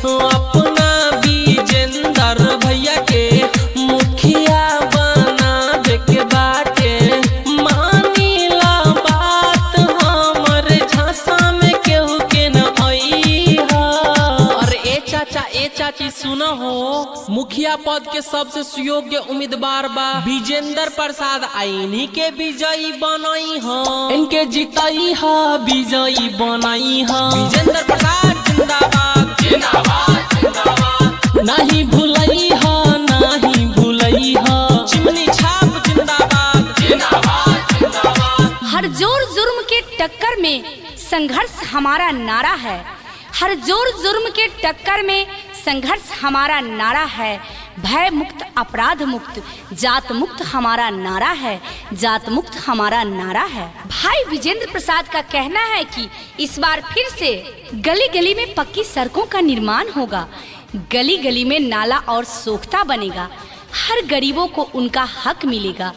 अपना विजेंद्र भैया के मुखिया बनावे के बाटे। मानीला बात हमर झांसा में केहू के न आई है। और ए चाचा ए चाची सुनो हो, मुखिया पद के सबसे सुयोग्य उम्मीदवार बा विजेंद्र प्रसाद, इन्हीं के विजयी बनाई हो, इनके जिताई है विजयी बनाई है। विजेंद्र प्रसाद जिंदाबाद, जिंदाबाद, जिंदाबाद। नहीं भूलई हो, नहीं भूलई हो। चिमनी छाप जिंदाबाद, जिंदाबाद, जिंदाबाद। हर जोर जुर्म के टक्कर में संघर्ष हमारा नारा है। हर जोर जुर्म के टक्कर में संघर्ष हमारा नारा है। भय मुक्त, अपराध मुक्त, जात मुक्त हमारा नारा है, जात मुक्त हमारा नारा है। भाई विजेंद्र प्रसाद का कहना है कि इस बार फिर से गली गली में पक्की सड़कों का निर्माण होगा, गली गली में नाला और सोख्ता बनेगा, हर गरीबों को उनका हक मिलेगा।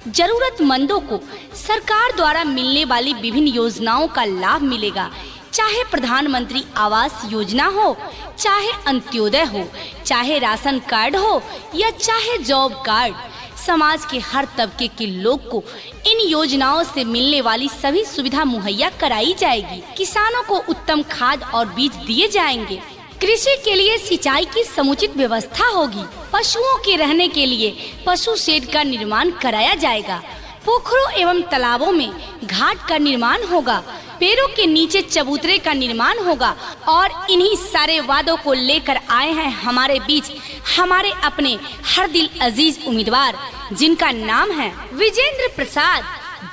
जरूरतमंदों को सरकार द्वारा मिलने वाली विभिन्न योजनाओं का लाभ मिलेगा, चाहे प्रधानमंत्री आवास योजना हो, चाहे अंत्योदय हो, चाहे राशन कार्ड हो या चाहे जॉब कार्ड। समाज के हर तबके के लोग को इन योजनाओं से मिलने वाली सभी सुविधा मुहैया कराई जाएगी। किसानों को उत्तम खाद और बीज दिए जाएंगे। कृषि के लिए सिंचाई की समुचित व्यवस्था होगी। पशुओं के रहने के लिए पशु शेड का निर्माण कराया जाएगा। पोखरों एवं तालाबों में घाट का निर्माण होगा। पेड़ों के नीचे चबूतरे का निर्माण होगा। और इन्हीं सारे वादों को लेकर आए हैं हमारे बीच हमारे अपने हर दिल अजीज उम्मीदवार, जिनका नाम है विजेंद्र प्रसाद।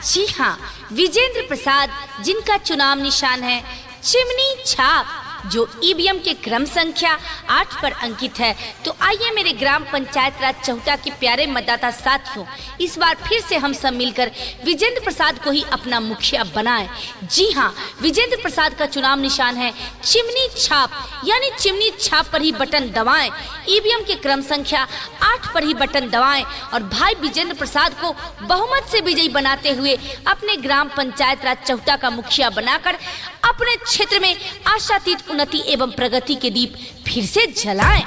जी हाँ, विजेंद्र प्रसाद, जिनका चुनाव निशान है चिमनी छाप, जो ईवीएम के क्रम संख्या 8 पर अंकित है। तो आइए मेरे ग्राम पंचायत राज चहुटा के प्यारे मतदाता साथियों, इस बार फिर से हम सब मिलकर विजेंद्र प्रसाद को ही अपना मुखिया बनाएं। जी हाँ, विजेंद्र प्रसाद का चुनाव निशान है चिमनी छाप, यानी चिमनी छाप पर ही बटन दबाएं। ईवीएम के क्रम संख्या 8 पर ही बटन दबाएं और भाई विजेंद्र प्रसाद को बहुमत से विजयी बनाते हुए अपने ग्राम पंचायत राज चहुटा का मुखिया बनाकर अपने क्षेत्र में आशातीत उन्नति एवं प्रगति के दीप फिर से जलाएं।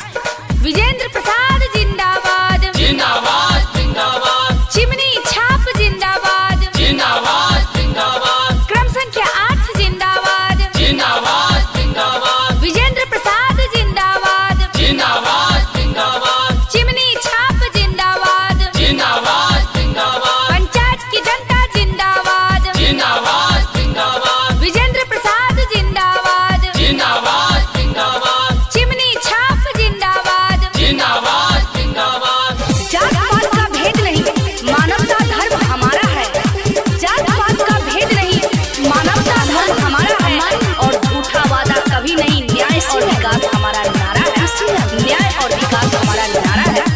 विजेंद्र प्रसाद जिंदाबाद, जिंदाबाद जिंदाबाद, चिमनी छाप जिंदाबाद, जिंदाबाद जिंदाबाद, क्रम संख्या 8 जिंदाबाद, जिंदाबाद जिंदाबाद, विजेंद्र प्रसाद जिंदाबाद, जिंदाबाद जिंदाबाद, चिमनी छाप जिंदाबाद, जिंदाबाद जिंदाबाद, पंचायत की जनता जिंदाबाद, जिंदाबाद जिंदाबाद, विजेंद्र प्रसाद जिंदाबाद, जिंदाबाद जिंदाबाद, चिमनी छाप जिंदाबाद, जिंदाबाद जिंदाबाद। जात पात का भेद नहीं, मानवता धर्म हमारा है। जात पात का भेद नहीं, मानवता धर्म हमारा है। और झूठा वादा कभी नहीं, न्याय और विकास हमारा नारा है। न्याय और विकास हमारा नारा है।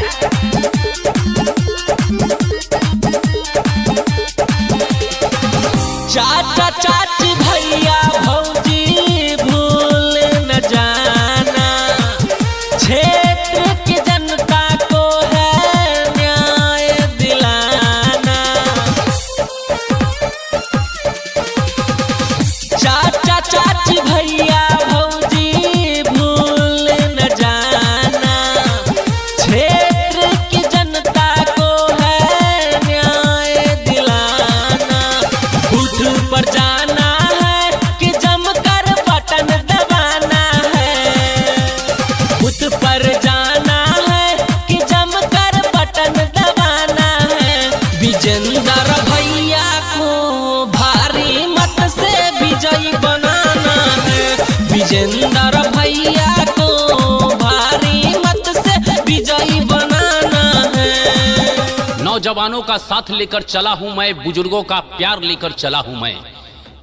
चाचा चाची भैया भौजी भूल न जाना, क्षेत्र की जनता को है न्याय दिलाना। चाचा चाची भैया भौजी भूल न जाना, क्षेत्र की जनता को है न्याय दिलाना। बूथ पर जाना है कि जमकर बटन दबाना है। बूथ पर जाना है कि जमकर बटन दबाना है। विजेंद्र भैया को भारी मत से विजयी बनाना है। विजेंद्र भैया को भारी मत से विजयी बनाना है। नौजवानों का साथ लेकर चला हूं मैं, बुजुर्गों का प्यार लेकर चला हूं मैं।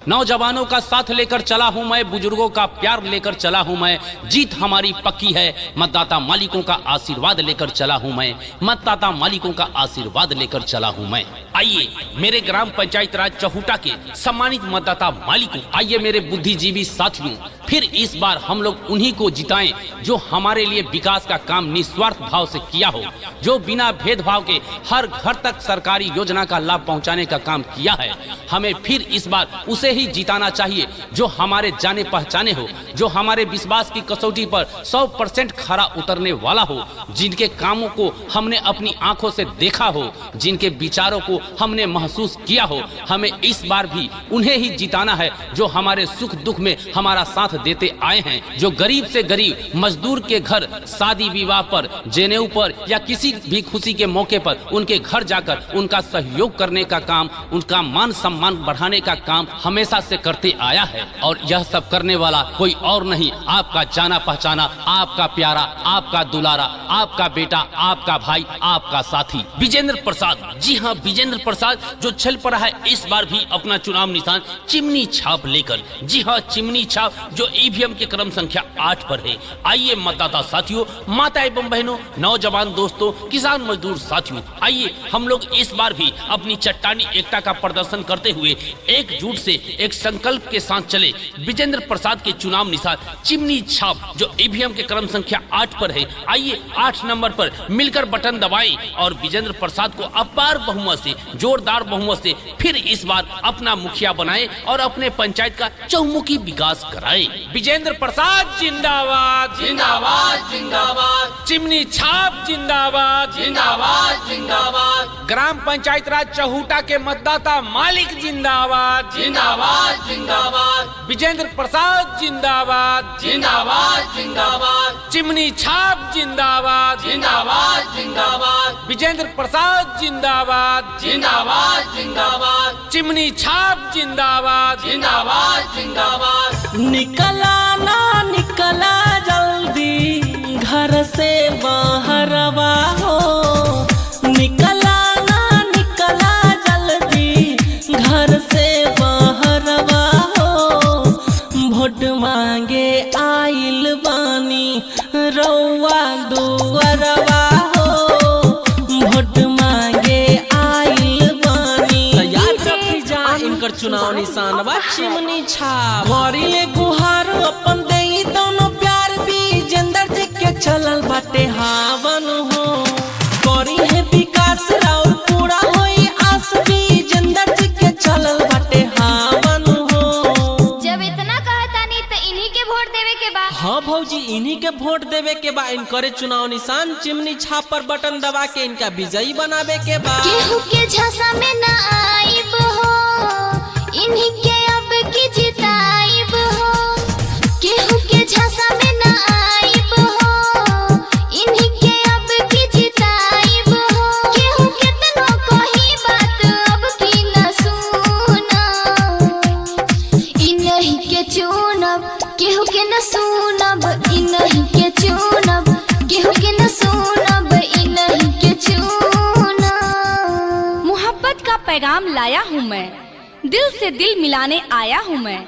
नौजवानों का साथ लेकर चला हूं मैं, बुजुर्गों का प्यार लेकर चला हूं मैं। जीत हमारी पक्की है, मतदाता मालिकों का आशीर्वाद लेकर चला हूं मैं। मतदाता मालिकों का आशीर्वाद लेकर चला हूं मैं। आइए मेरे ग्राम पंचायत राज चहुटा के सम्मानित मतदाता मालिकों, आइए मेरे बुद्धिजीवी साथियों, फिर इस बार हम लोग उन्हीं को जिताएं जो हमारे लिए विकास का काम निस्वार्थ भाव से किया हो, जो बिना भेदभाव के हर घर तक सरकारी योजना का लाभ पहुंचाने का काम किया है। हमें फिर इस बार उसे ही जिताना चाहिए जो हमारे जाने पहचाने हो, जो हमारे विश्वास की कसौटी पर 100% खरा उतरने वाला हो, जिनके कामों को हमने अपनी आंखों से देखा हो, जिनके विचारों को हमने महसूस किया हो। हमें इस बार भी उन्हें ही जिताना है जो हमारे सुख दुख में हमारा साथ देते आए हैं, जो गरीब से गरीब मजदूर के घर शादी विवाह पर, जनेऊ पर या किसी भी खुशी के मौके पर उनके घर जाकर उनका सहयोग करने का काम, उनका मान सम्मान बढ़ाने का काम हमेशा से करते आया है। और यह सब करने वाला कोई और नहीं, आपका जाना पहचाना, आपका प्यारा, आपका दुलारा, आपका बेटा, आपका भाई, आपका साथी विजेंद्र प्रसाद। जी हाँ, विजेंद्र प्रसाद जो चल पड़ा है इस बार भी अपना चुनाव निशान चिमनी छाप लेकर। जी हाँ, चिमनी छाप जो जो ईवीएम के क्रम संख्या 8 पर है। आइए मतदाता साथियों, माता एवं बहनों, नौजवान दोस्तों, किसान मजदूर साथियों, आइए हम लोग इस बार भी अपनी चट्टानी एकता का प्रदर्शन करते हुए एकजुट से एक संकल्प के साथ चले। विजेंद्र प्रसाद के चुनाव निशान चिमनी छाप जो ईवीएम के क्रम संख्या 8 पर है। आइए 8 नंबर पर मिलकर बटन दबाएं और विजेंद्र प्रसाद को अपार बहुमत से, जोरदार बहुमत से फिर इस बार अपना मुखिया बनाएं और अपने पंचायत का चहुमुखी विकास कराएं। विजेंद्र प्रसाद जिंदाबाद, जिंदाबाद जिंदाबाद, चिमनी छाप जिंदाबाद, जिंदाबाद जिंदाबाद, ग्राम पंचायत राज चहूटा के मतदाता मालिक जिंदाबाद, जिंदाबाद जिंदाबाद, विजेंद्र प्रसाद जिंदाबाद, जिंदाबाद जिंदाबाद, चिमनी छाप जिंदाबाद, जिंदाबाद जिंदाबाद, विजेंद्र प्रसाद जिंदाबाद, जिंदाबाद जिंदाबाद, चिमनी छाप जिंदाबाद, जिंदाबाद जिंदाबाद। निकला ना निकला जल्दी घर से बाहरवा हो, निकला ना निकला जल्दी घर से बाहरवा हो, वोट मांगे आइल बानी रउआ दुअरवा हो, वोट मांगे आइल बानी। याद रखी जा इनकर चुनाव निशान बा चिमनी छाप। घरिले गुहार अपन देई दोनों प्यार विजेंद्र जी के चलल बाटे हावन हो, करी है विकास और पूरा होई आस विजेंद्र जी के चलल बाटे हावन हो। जब इतना कहतानी तो इन्हीं के वोट देवे के बा। हाँ भौजी, इन्हीं के वोट देवे के बा। इनकरे चुनाव निशान चिमनी छाप पर बटन दबा के इनका विजयी बनावे के बा। केहू के झांसा में ना आइब हो, इन्हीं के अब की जिताइब हो। केहू के झांसा में ना आइब हो, इन्हीं के अब की जिताइब हो। केहू केतनो कही बात अब की न सुना, इन्हीं के चुनब केहू के न सुनब, इन्हीं के चुनब केहू के न सुनब, इन्हीं के चुनब। मोहब्बत का पैगाम लाया हूँ मैं, दिल से दिल मिलाने आया हूँ मैं,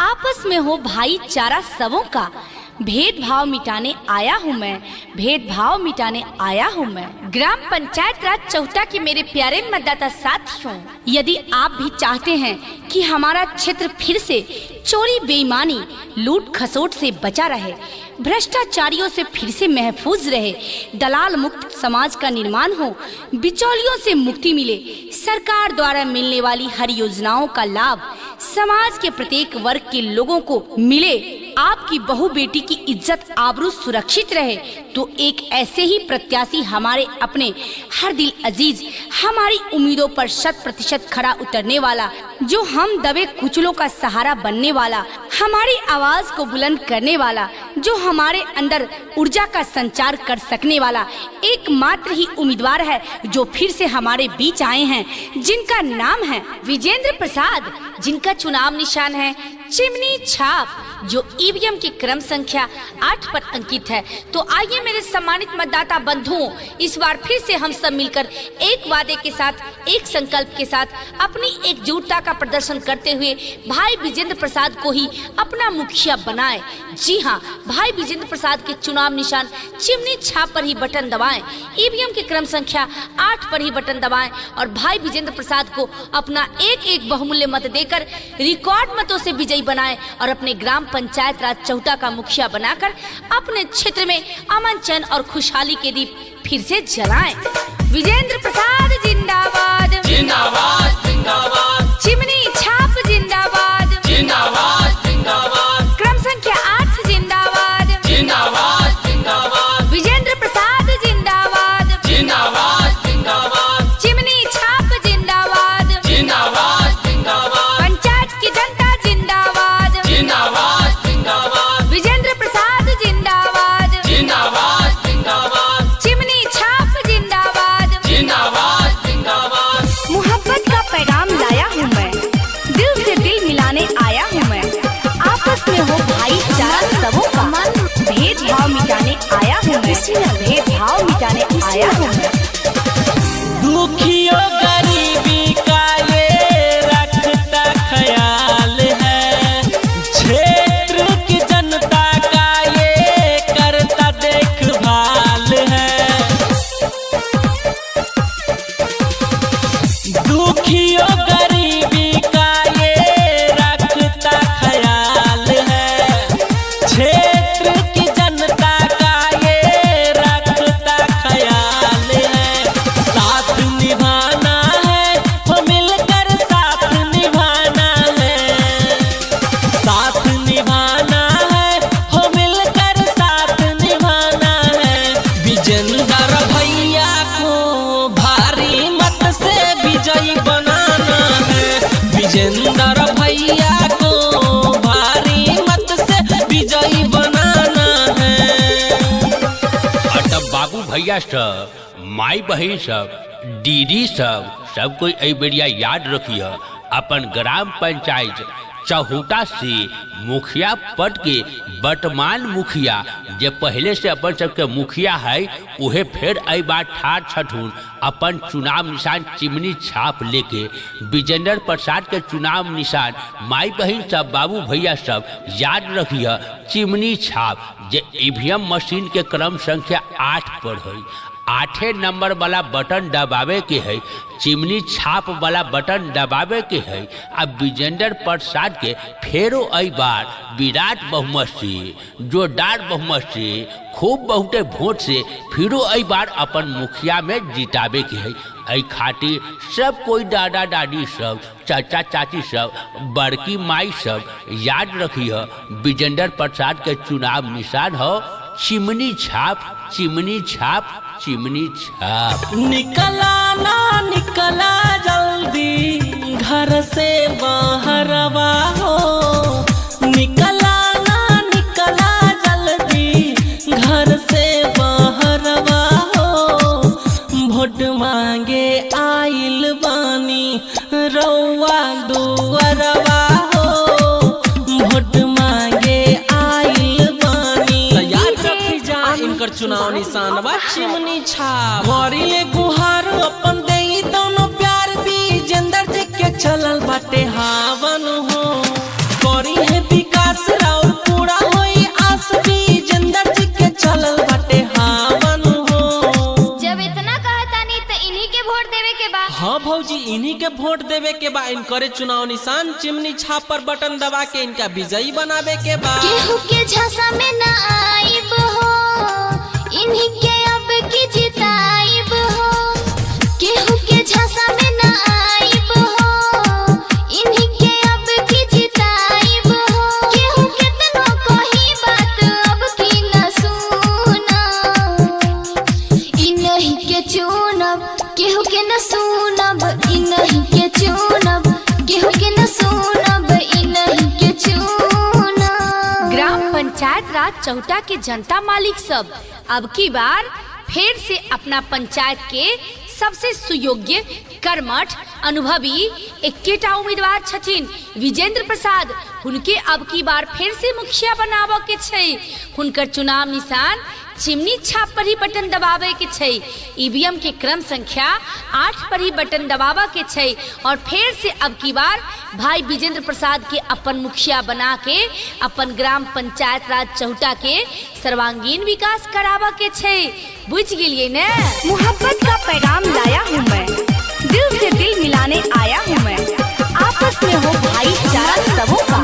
आपस में हो भाईचारा सबों का, भेदभाव मिटाने आया हूँ मैं, भेदभाव मिटाने आया हूँ मैं। ग्राम पंचायत राज चौथा के मेरे प्यारे मतदाता साथियों, यदि आप भी चाहते हैं कि हमारा क्षेत्र फिर से चोरी बेईमानी लूट खसोट से बचा रहे, भ्रष्टाचारियों से फिर से महफूज रहे, दलाल मुक्त समाज का निर्माण हो, बिचौलियों से मुक्ति मिले, सरकार द्वारा मिलने वाली हर योजनाओं का लाभ समाज के प्रत्येक वर्ग के लोगों को मिले, आपकी बहू बेटी की इज्जत आबरू सुरक्षित रहे, तो एक ऐसे ही प्रत्याशी हमारे अपने हर दिल अजीज, हमारी उम्मीदों पर 100% खड़ा उतरने वाला, जो हम दबे कुचलों का सहारा बनने वाला, हमारी आवाज को बुलंद करने वाला, जो हमारे अंदर ऊर्जा का संचार कर सकने वाला एकमात्र ही उम्मीदवार है जो फिर से हमारे बीच आए हैं, जिनका नाम है विजेंद्र प्रसाद, जिनका चुनाव निशान है चिमनी छाप, जो ईवीएम की क्रम संख्या 8 पर अंकित है। तो आइए मेरे सम्मानित मतदाता बंधुओं, इस बार फिर से हम सब मिलकर एक वादे के साथ, एक संकल्प के साथ अपनी एकजुटता का प्रदर्शन करते हुए भाई विजेंद्र प्रसाद को ही अपना मुखिया बनाएं। जी हाँ, भाई विजेंद्र प्रसाद के चुनाव निशान चिमनी छाप पर ही बटन दबाएं, ईवीएम की क्रम संख्या 8 पर ही बटन दबाएं और भाई विजेंद्र प्रसाद को अपना एक एक बहुमूल्य मत देकर रिकॉर्ड मतों से विजयी बनाएं और अपने ग्राम पंचायत राज चौथा का मुखिया बनाकर अपने क्षेत्र में अमन चैन और खुशहाली के दीप फिर से जलाएं। विजेंद्र प्रसाद जिंदाबाद, जिंदाबाद जिंदाबाद, चिमनी छाप जिंदाबाद, जिंदाबाद जिंदाबाद, क्रम संख्या 8 जिंदाबाद, जिंदाबाद जिंदाबाद, विजेंद्र प्रसाद जिंदाबाद, जिंदाबाद जिंदाबाद, चिमनी छाप जिंदाबाद, जिंदाबाद जिंदाबाद, पंचायत की जनता जिंदाबाद, जिंदाबाद जिंदाबाद, विजेंद्र प्रसाद जिंदाबाद, जिंदाबाद जिंदाबाद, चिमनी छाप जिंदाबाद, जिंदाबाद जिंदाबाद। मोहब्बत का पैगाम लाया हूँ मैं, दिल से दिल मिलाने आया हूँ मैं, आपस में हो भाईचारा सबों का, भेदभाव मिटाने आया हूँ मैं, भेदभाव मिटाने आया हूँ मैं। दुखियों गरीबी का ये रखता ख्याल है, क्षेत्र की दुखियों गरीबी का ये रखता ख्याल है, क्षेत्र की जनता का ये रखता ख्याल है। साथ निभाना है वो मिलकर साथ निभाना है, साथ निभाना है वो मिलकर साथ निभाना है। विजेंद्र भैया को भारी मत से विजयी बनाना है, विजेंद्र भैया को भारी मत से विजयी बनाना है। तब बाबू भैया सब, माई बहन सब, दीदी सब कोई ए बेरिया याद रखिए, अपन ग्राम पंचायत चहुटा से मुखिया पद के वर्तमान मुखिया जे पहले से अपन सबके मुखिया है उहे फिर आई बार ठार छठून अपन चुनाव निशान चिमनी छाप लेके विजेंद्र प्रसाद के चुनाव निशान माई बहन सब, बाबू भैया सब याद रखिए चिमनी छाप जे ईवीएम मशीन के क्रम संख्या 8 पर है। 8 नंबर वाला बटन दबावे के है, चिमनी छाप वाला बटन दबावे के है। अब विजेंद्र प्रसाद के फेरो आई बार विराट बहुमत से, जोरदार बहुमत से, खूब बहुते वोट से फिरो आई बार अपन मुखिया में जितावे के है। आई खातिर सब कोई दादा दादी सब, चाचा चाची सब, बड़की माई सब याद रखिए विजेंद्र प्रसाद के चुनाव निशान हो चिमनी छाप, चिमनी छाप, चिमनी छाप। निकला ना निकला जल्दी घर से बाहरवा हो, निकला ना निकला जल्दी घर से बाहरवा हो। वोट मांगे आइल बानी रउआ दुअरवा हो, वोट मांगे आइल बानी। याद रखी जा इनकर चुनाव निशान बा चिमनी छाप। गौरीले गुहार अपन देई दोनों प्यार विजेंद्र जी के चलल बाटे हावन हो। गौरी है विकास राउर पूरा होई आस विजेंद्र जी के चलल बाटे हावन हो। जब इतना कहतानी तो इन्हीं के वोट देवे के बा। हाँ भौजी इन्हीं के वोट देवे के बा। इनकरे चुनाव निशान चिमनी छाप पर बटन दबा के इनका विजयी बनावे के बा। केहू के झांसा में ना आइब हो, इन्हीं के अब की जिताइब हो। केहू के झांसा में ना आइब हो, इन्हीं के अब की जिताइब हो। केहू केतनो कही बात अब की न सुना, इन्हीं के चुनब केहू के न सुनब, इन्हीं के चुनब केहू के न सुनब, इन्हीं के चुनब। ग्राम पंचायत राज चहुटा के जनता मालिक सब अब की बार फिर से अपना पंचायत के सबसे सुयोग्य, कर्मठ, अनुभवी एकेटा उम्मीदवार छथिन विजेंद्र प्रसाद। हुनके अब की बार फिर से मुखिया बनावे के छै। हुनकर चुनाव निशान चिमनी छाप पर ही बटन दबावे के छै। ईवीएम के क्रम संख्या 8 पर ही बटन दबावे के छै। और फिर से अब की बार भाई विजेंद्र प्रसाद के अपन मुखिया बना के अपन ग्राम पंचायत राज चहुटा के सर्वांगीण विकास करावा के छै। बुझ गेलिए ने? मोहब्बत का पैगाम लाया हूँ मैं, दिल से दिल मिलाने आया हूँ मैं। आपस में हो भाईचारा सबों का,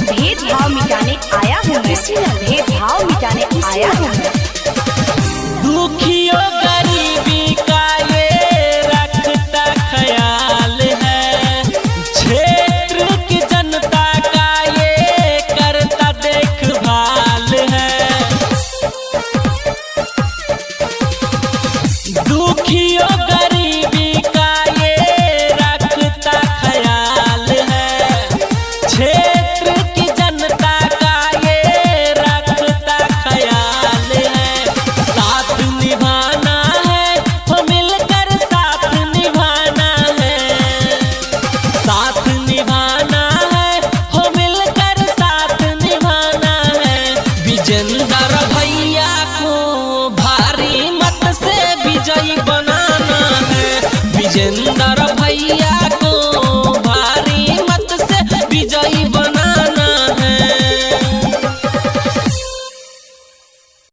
भेदभाव मिटाने आया हूँ मैं, भेदभाव मिटाने आया हूँ मैं।